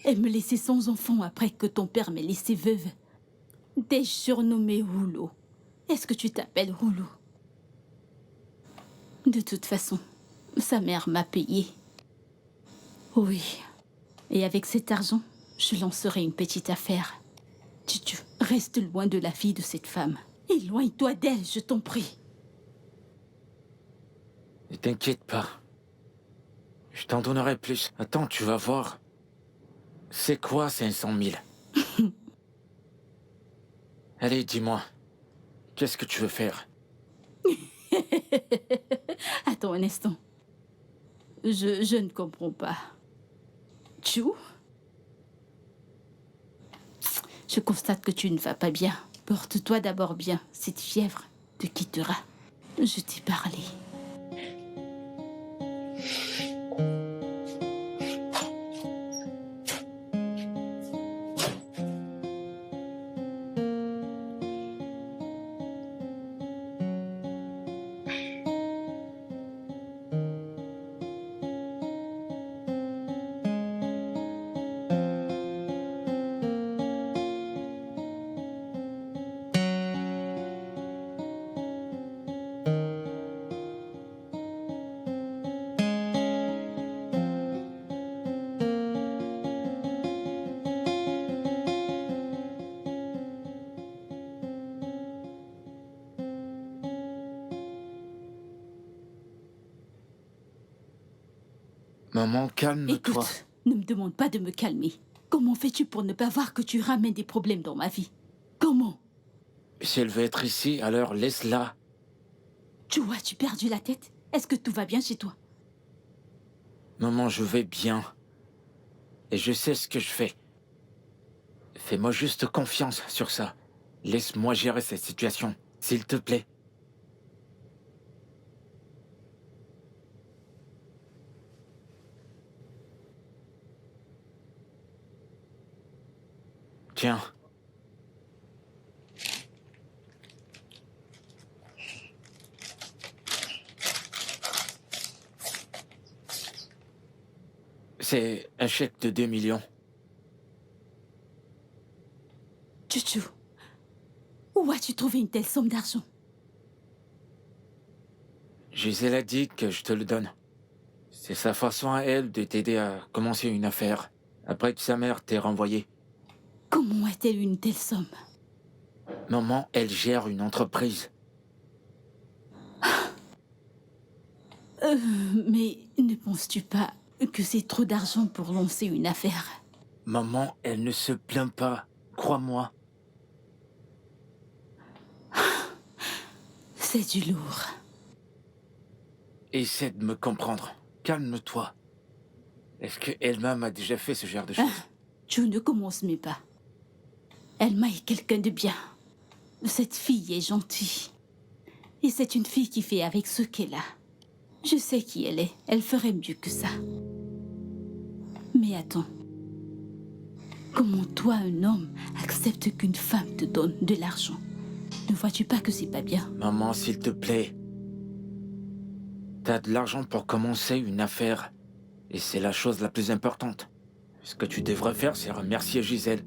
et me laisser sans enfant après que ton père m'ait laissé veuve. T'es surnommé Rouleau. Est-ce que tu t'appelles Rouleau? De toute façon, sa mère m'a payé. Oui. Et avec cet argent, je lancerai une petite affaire. Tutu, reste loin de la fille de cette femme. Éloigne-toi d'elle, je t'en prie. Ne t'inquiète pas. Je t'en donnerai plus. Attends, tu vas voir. C'est quoi 500 000? Allez, dis-moi. Qu'est-ce que tu veux faire? Attends un instant. Je ne comprends pas. Chou? Je constate que tu ne vas pas bien. Porte-toi d'abord bien. Cette fièvre te quittera. Je t'ai parlé. Maman, calme-toi. Écoute, ne me demande pas de me calmer. Comment fais-tu pour ne pas voir que tu ramènes des problèmes dans ma vie? Comment? Si elle veut être ici, alors laisse-la. Tu as-tu perdu la tête? Est-ce que tout va bien chez toi? Maman, je vais bien. Et je sais ce que je fais. Fais-moi juste confiance sur ça. Laisse-moi gérer cette situation, s'il te plaît. Tiens. C'est un chèque de 2 millions. Chuchu, où as-tu trouvé une telle somme d'argent? Gisèle a dit que je te le donne. C'est sa façon à elle de t'aider à commencer une affaire, après que sa mère t'ait renvoyé. Comment a-t-elle eu une telle somme? Maman, elle gère une entreprise. Mais ne penses-tu pas que c'est trop d'argent pour lancer une affaire? Maman, elle ne se plaint pas, crois-moi. C'est du lourd. Essaie de me comprendre. Calme-toi. Est-ce que Elma m'a déjà fait ce genre de choses? Tu ne commences même pas. Elma est quelqu'un de bien. Cette fille est gentille. Et c'est une fille qui fait avec ce qu'elle a. Je sais qui elle est. Elle ferait mieux que ça. Mais attends. Comment toi, un homme, acceptes qu'une femme te donne de l'argent? Ne vois-tu pas que c'est pas bien? Maman, s'il te plaît. T'as de l'argent pour commencer une affaire. Et c'est la chose la plus importante. Ce que tu devrais faire, c'est remercier Gisèle.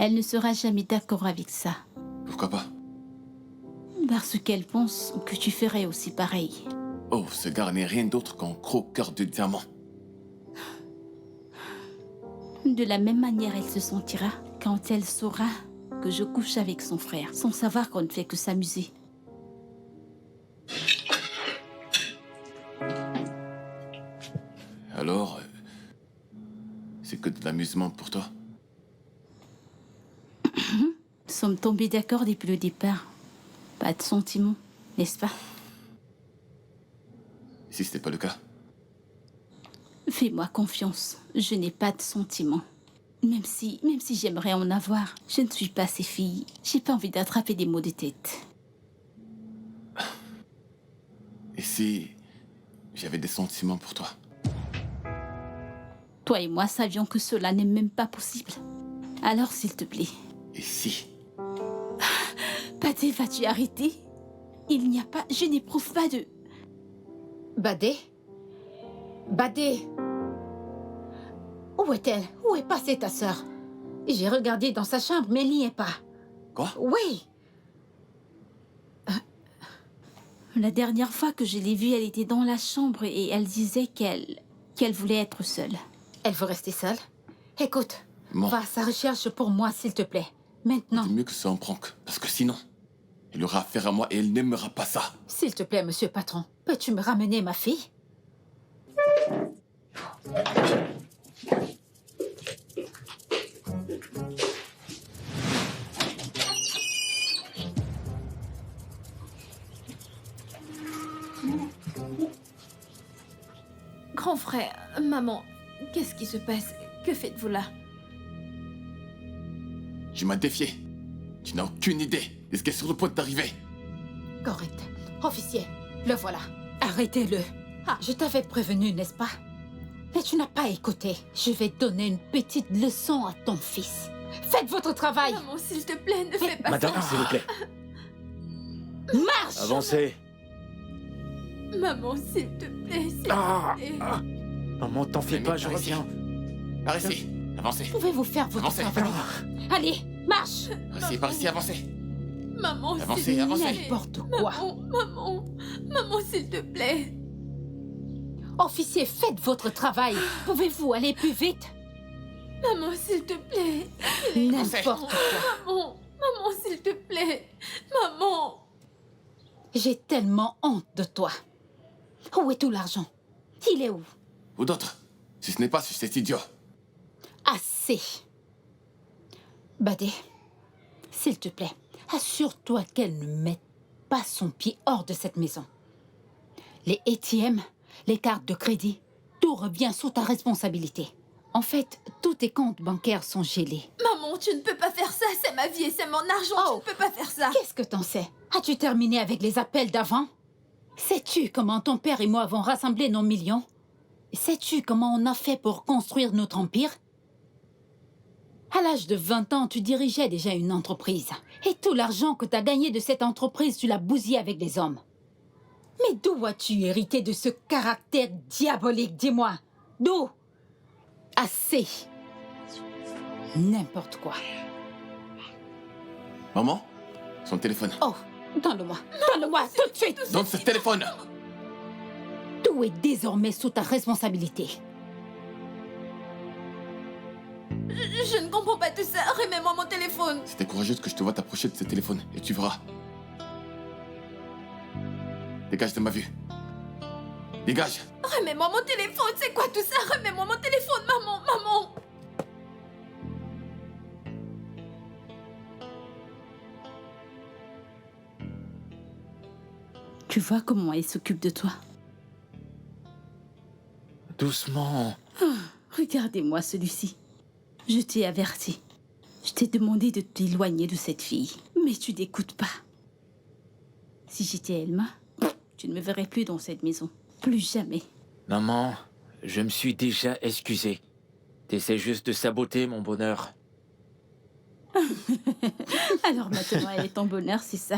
Elle ne sera jamais d'accord avec ça. Pourquoi pas? Parce qu'elle pense que tu ferais aussi pareil. Oh, ce gars n'est rien d'autre qu'un croqueur de diamants. De la même manière, elle se sentira quand elle saura que je couche avec son frère, sans savoir qu'on ne fait que s'amuser. Alors, c'est que de l'amusement pour toi? Nous sommes tombés d'accord depuis le départ. Pas de sentiments, n'est-ce pas? Si ce n'est pas le cas? Fais-moi confiance, je n'ai pas de sentiments. Même si j'aimerais en avoir, je ne suis pas ces filles. J'ai pas envie d'attraper des maux de tête. Et si j'avais des sentiments pour toi? Toi et moi savions que cela n'est même pas possible. Alors, s'il te plaît. Et si? Badé, vas-tu arrêter? Il n'y a pas... Je n'éprouve pas de... Badé? Badé? Où est-elle? Où est passée ta sœur? J'ai regardé dans sa chambre, mais elle n'y est pas. Quoi? Oui. La dernière fois que je l'ai vue, elle était dans la chambre et elle disait qu'elle voulait être seule. Elle veut rester seule? Écoute, Bon. va à sa recherche pour moi, s'il te plaît. Maintenant. C'est mieux que ce soit un prank, parce que sinon, elle aura affaire à moi et elle n'aimera pas ça. S'il te plaît, monsieur patron, peux-tu me ramener ma fille? Grand frère, maman, qu'est-ce qui se passe? Que faites-vous là? Tu m'as défié. Tu n'as aucune idée de ce qui est sur le point d'arriver. Correct. Officier, le voilà. Arrêtez-le. Ah, je t'avais prévenu, n'est-ce pas? Mais tu n'as pas écouté. Je vais donner une petite leçon à ton fils. Faites votre travail. Maman, s'il te plaît, ne fais pas Madame, ça. s'il vous plaît. Marche! Avancez. Maman, s'il te plaît, s'il Ah, te plaît. ah. Maman, t'en fais Mais pas, je par ici. reviens. Par ici. Avancez. Pouvez-vous faire votre Avancez. travail? Allez, marche! Par ici, avancez. Maman, Avancez, s'il te avancez. plaît. N'importe quoi. Maman, s'il te plaît. Officier, faites votre travail. Pouvez-vous aller plus vite? Maman, s'il te plaît. N'importe quoi. Maman, s'il te plaît. Maman. J'ai tellement honte de toi. Où est tout l'argent? Il est où? Ou d'autres. Si ce n'est pas sur cet idiot. Assez. Badé, s'il te plaît, assure-toi qu'elle ne mette pas son pied hors de cette maison. Les ATM, les cartes de crédit, tout revient sous ta responsabilité. En fait, tous tes comptes bancaires sont gelés. Maman, tu ne peux pas faire ça. C'est ma vie et c'est mon argent. Oh. Tu ne peux pas faire ça. Qu'est-ce que t'en sais? As-tu terminé avec les appels d'avant? Sais-tu comment ton père et moi avons rassemblé nos millions? Sais-tu comment on a fait pour construire notre empire? À l'âge de 20 ans, tu dirigeais déjà une entreprise. Et tout l'argent que tu as gagné de cette entreprise, tu l'as bousillé avec les hommes. Mais d'où as-tu hérité de ce caractère diabolique, dis-moi? D'où? Assez. N'importe quoi. Maman? Son téléphone. Oh, donne-le-moi. Donne-le-moi tout de suite. Donne ce téléphone. Tout est désormais sous ta responsabilité. Je ne comprends pas tout ça. Remets-moi mon téléphone. C'était courageux que je te vois t'approcher de ce téléphone. Et tu verras. Dégage de ma vue. Dégage. Remets-moi mon téléphone. C'est quoi tout ça? Remets-moi mon téléphone, maman. Maman. Tu vois comment elle s'occupe de toi? Doucement. Regardez-moi celui-ci. Je t'ai averti. Je t'ai demandé de t'éloigner de cette fille. Mais tu n'écoutes pas. Si j'étais Elma, tu ne me verrais plus dans cette maison. Plus jamais. Maman, je me suis déjà excusé. T'essaies juste de saboter mon bonheur. Alors maintenant, elle est ton bonheur, c'est ça?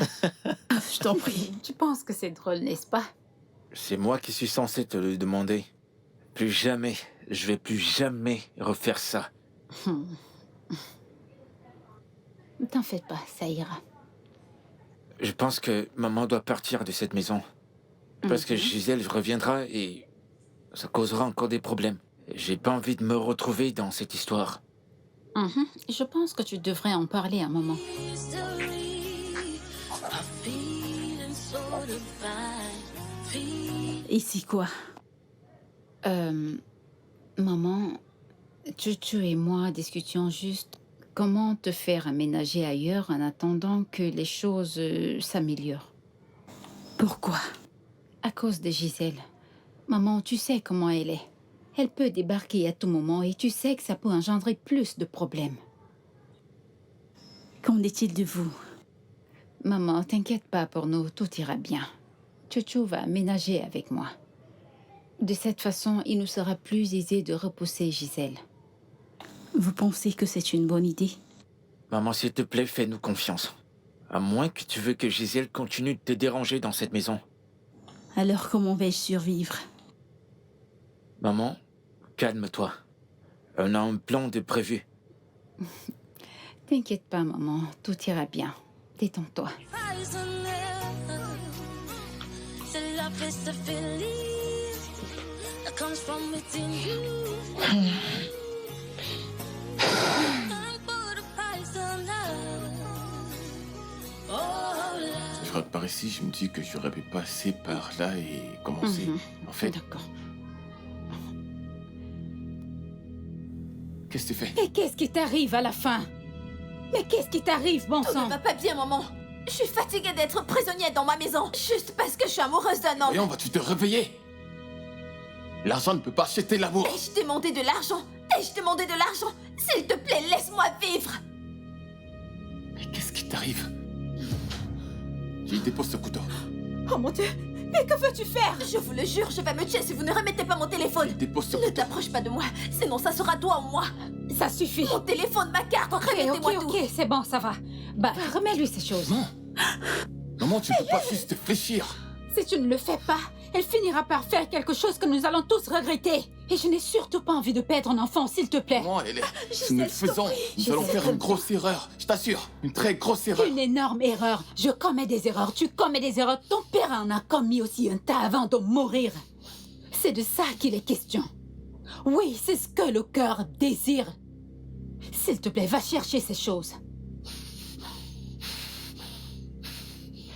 Je t'en prie. Tu penses que c'est drôle, n'est-ce pas? C'est moi qui suis censé te le demander. Plus jamais, je vais plus jamais refaire ça. Ne t'en fais pas, ça ira. Je pense que maman doit partir de cette maison. Parce que Gisèle reviendra et ça causera encore des problèmes. J'ai pas envie de me retrouver dans cette histoire. Je pense que tu devrais en parler un moment. History, a feeling so divine. Et c'est quoi? Maman, Chuchu et moi discutions juste comment te faire aménager ailleurs en attendant que les choses s'améliorent. Pourquoi? À cause de Gisèle. Maman, tu sais comment elle est. Elle peut débarquer à tout moment et tu sais que ça peut engendrer plus de problèmes. Qu'en est-il de vous? Maman, t'inquiète pas pour nous, tout ira bien. Chuchu va aménager avec moi. De cette façon, il nous sera plus aisé de repousser Gisèle. Vous pensez que c'est une bonne idée? Maman, s'il te plaît, fais-nous confiance. À moins que tu veux que Gisèle continue de te déranger dans cette maison. Alors comment vais-je survivre? Maman, calme-toi. On a un plan de prévu. T'inquiète pas, maman, tout ira bien. Détends-toi. C'est la place de feeling that comes from within you. Time for the price of love. Oh, love. Je rentre par ici, je me dis que j'aurais pu passer par là et commencer. En fait, D'accord. qu'est-ce que tu fais? Mais qu'est-ce qui t'arrive à la fin? Mais qu'est-ce qui t'arrive, bon Tout sang? ne va pas bien, maman. Je suis fatiguée d'être prisonnière dans ma maison, juste parce que je suis amoureuse d'un homme. Voyons, vas-tu te réveiller? L'argent ne peut pas acheter l'amour. Ai-je demandé de l'argent? Ai-je demandé de l'argent? S'il te plaît, laisse-moi vivre. Mais qu'est-ce qui t'arrive? J'ai dépose ce couteau. Oh mon Dieu, mais que veux-tu faire? Je vous le jure, je vais me tuer si vous ne remettez pas mon téléphone. Dépose ce Ne couteau. t'approche pas de moi, sinon ça sera toi ou moi. Ça suffit. Mon téléphone, ma carte, remettez-moi tout. Ok, c'est bon, ça va. Bah, remets-lui ces choses. Non. Maman, tu ne peux pas juste fléchir. Si tu ne le fais pas, elle finira par faire quelque chose que nous allons tous regretter. Et je n'ai surtout pas envie de perdre un enfant, s'il te plaît. Maman, si nous le faisons, nous allons faire une grosse erreur. Je t'assure, une très grosse erreur. Une énorme erreur. Je commets des erreurs, tu commets des erreurs. Ton père en a commis aussi un tas avant de mourir. C'est de ça qu'il est question. Oui, c'est ce que le cœur désire. S'il te plaît, va chercher ces choses.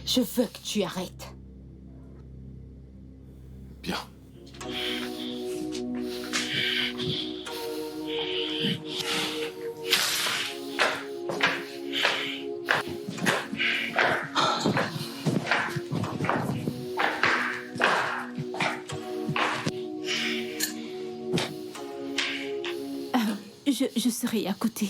Je veux que tu arrêtes. Bien. Je serai à côté.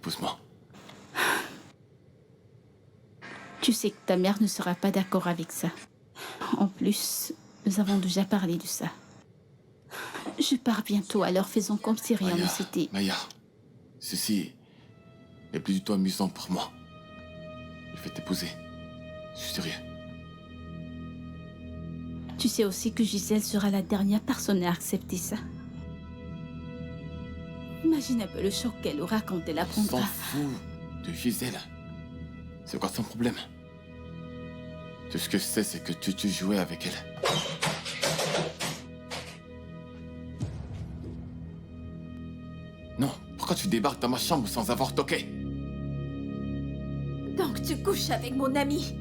épouse-moi. Tu sais que ta mère ne sera pas d'accord avec ça. En plus, nous avons déjà parlé de ça. Je pars bientôt, alors faisons comme si rien ne s'était... Maya, ceci n'est plus du tout amusant pour moi. Je vais t'épouser. Je suis sérieux. Tu sais aussi que Gisèle sera la dernière personne à accepter ça. Imagine un peu le choc qu'elle aura quand elle On apprendra. s'en fout de Gisèle. C'est quoi son problème? Tout ce que je sais, c'est que tu jouais avec elle. Non, pourquoi tu débarques dans ma chambre sans avoir toqué? Donc tu couches avec mon ami.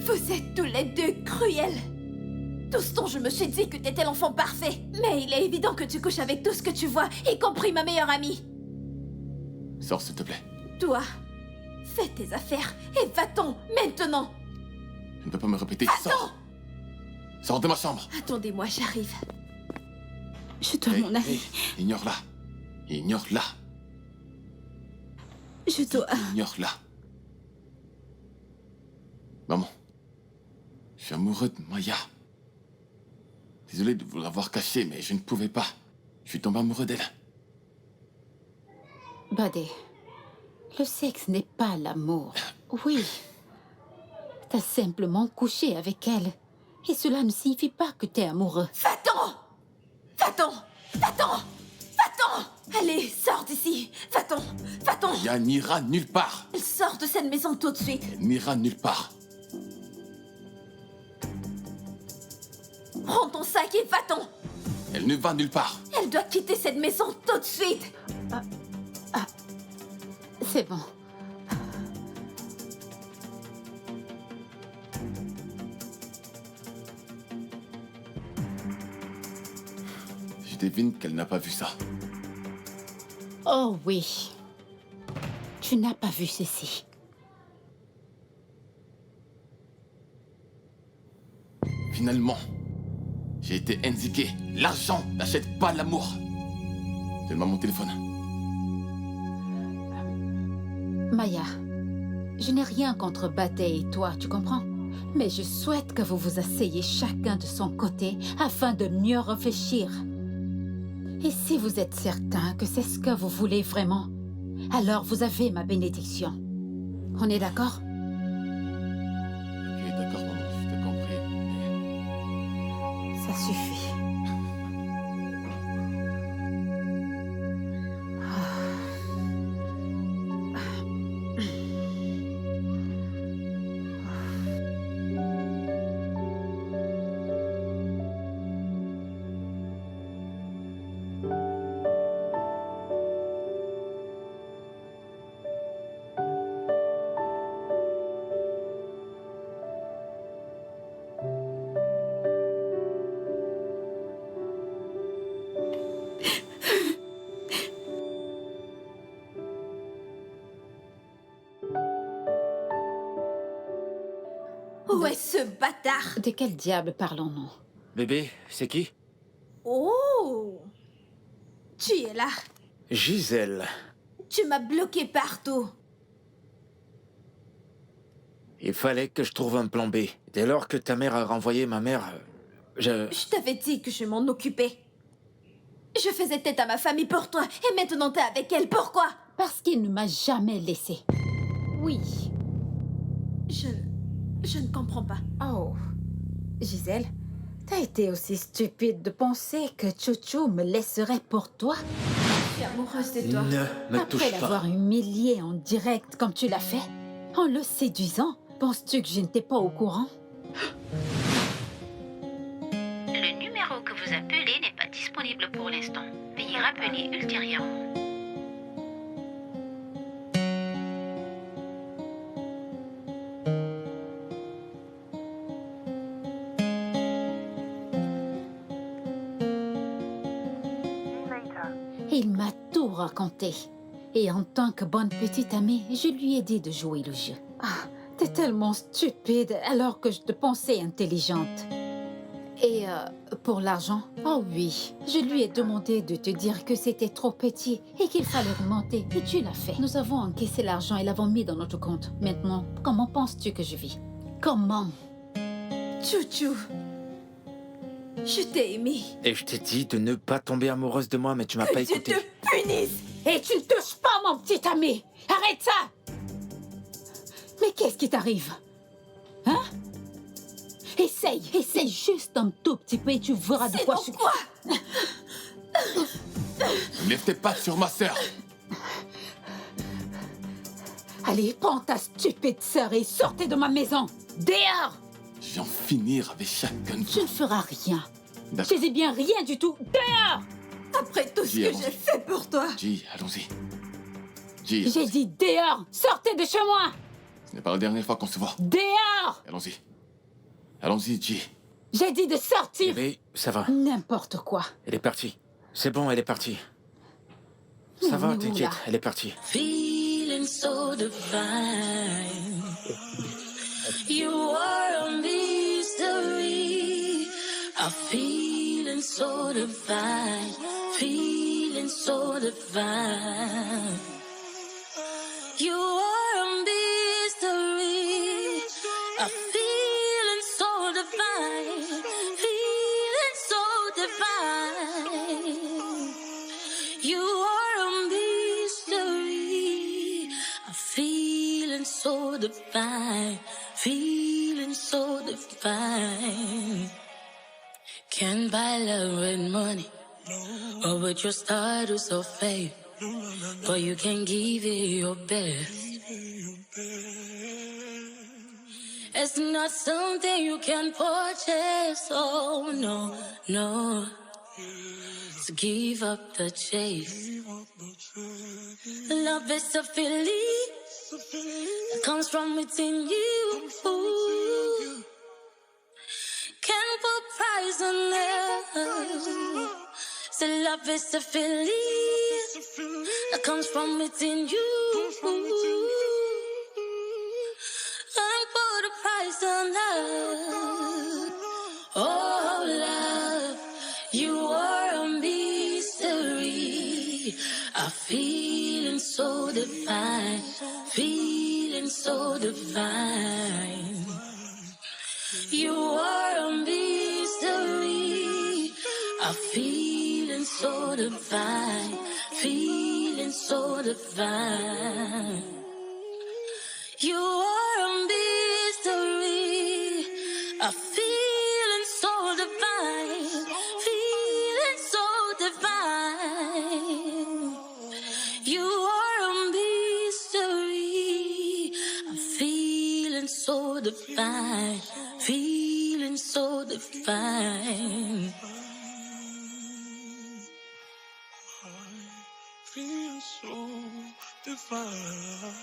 Vous êtes tous les deux cruels. Tout ce dont je me suis dit que t'étais l'enfant parfait. Mais il est évident que tu couches avec tout ce que tu vois, y compris ma meilleure amie. Sors, s'il te plaît. Toi, fais tes affaires et va-t'en maintenant. Je ne peux pas me répéter. Va-t'en. Sors. Sors de ma chambre. Attendez-moi, j'arrive. Je dois m'en aller. Ignore-la. Ignore-la. Je dois... Ignore-la. Maman, je suis amoureux de Maya. Désolé de vous l'avoir caché, mais je ne pouvais pas. Je suis tombé amoureux d'elle. Badé, le sexe n'est pas l'amour. Oui. T'as simplement couché avec elle. Et cela ne signifie pas que t'es amoureux. Va-t'en. Va-t'en. Va-t'en. Va-t'en. Allez, sors d'ici. Va-t'en. Va-t'en. Maya n'ira nulle part. Elle sort de cette maison tout de suite. Elle n'ira nulle part. Prends ton sac et va-t'en. Elle ne va nulle part. Elle doit quitter cette maison tout de suite. C'est bon. Je devine qu'elle n'a pas vu ça. Oh oui. Tu n'as pas vu ceci. Finalement, j'ai été indiqué. L'argent n'achète pas l'amour. Donne-moi mon téléphone. Maya, je n'ai rien contre Badé et toi, tu comprends? Mais je souhaite que vous vous asseyez chacun de son côté afin de mieux réfléchir. Et si vous êtes certain que c'est ce que vous voulez vraiment, alors vous avez ma bénédiction. On est d'accord? Ok, d'accord, maman, je t'ai compris. Mais Ça suffit. Où est ce bâtard? De quel diable parlons-nous? Bébé, c'est qui? Oh! Tu es là. Gisèle. Tu m'as bloqué partout. Il fallait que je trouve un plan B. Dès lors que ta mère a renvoyé ma mère, je... Je t'avais dit que je m'en occupais. Je faisais tête à ma famille pour toi, et maintenant t'es avec elle. Pourquoi? Parce qu'il ne m'a jamais laissé. Oui. Je ne comprends pas. Oh, Gisèle, t'as été aussi stupide de penser que Chouchou me laisserait pour toi? Je suis amoureuse de toi. Ne me touche Après pas. l'avoir humilié en direct comme tu l'as fait, en le séduisant, penses-tu que je n'étais pas au courant? Le numéro que vous appelez n'est pas disponible pour l'instant. Veuillez rappeler ultérieurement. Il m'a tout raconté. Et en tant que bonne petite amie, je lui ai dit de jouer le jeu. Ah, t'es tellement stupide alors que je te pensais intelligente. Et pour l'argent? Oh oui, je lui ai demandé de te dire que c'était trop petit et qu'il fallait remonter. Et tu l'as fait. Nous avons encaissé l'argent et l'avons mis dans notre compte. Maintenant, comment penses-tu que je vis? Comment? Chouchou, je t'ai aimé. Et je t'ai dit de ne pas tomber amoureuse de moi, mais tu m'as pas Que Dieu écouté. te punisse. Et tu ne touches pas mon petit ami! Arrête ça! Mais qu'est-ce qui t'arrive? Hein? Essaye juste un tout petit peu et tu verras de quoi je suis... quoi? Lève tes pattes sur ma sœur. Allez, prends ta stupide sœur et sortez de ma maison! Dehors! Je vais en finir avec chacun de Tu vous. ne feras rien. D'accord. Je dis bien rien du tout. Dehors! Après tout ce Dis, que allons-y. j'ai fait pour toi. G, allons-y. G, J'ai dit dehors! Sortez de chez moi! ce n'est pas la dernière fois qu'on se voit. Dehors! Allons-y. Allons-y, G. J'ai dit de sortir! Bébé, ça va. N'importe quoi. Elle est partie. C'est bon, elle est partie. Ça va, Mais où, t'inquiète, là? elle est partie. Feeling so divine. You are a mystery. A feeling so divine. Feeling so divine. You are a mystery. A feeling so divine. Feeling so divine. You are a mystery, a feeling so divine, feeling so divine. Can't buy love with money, or with your status or fame, but you can give it your best. It's not something you can purchase, oh no, no. So give up the chase. Love is a feeling that comes from within you. Can't put price on it. So love is a feeling that comes from within you. Can't put a price on love. Oh, love, you are a mystery. A feeling so divine, feeling so divine. You are a mystery. A feeling so divine, feeling so divine. You are a mystery. A feeling so divine, feeling so divine. You are a mystery, a feeling so divine, feeling so divine. Feeling so divine.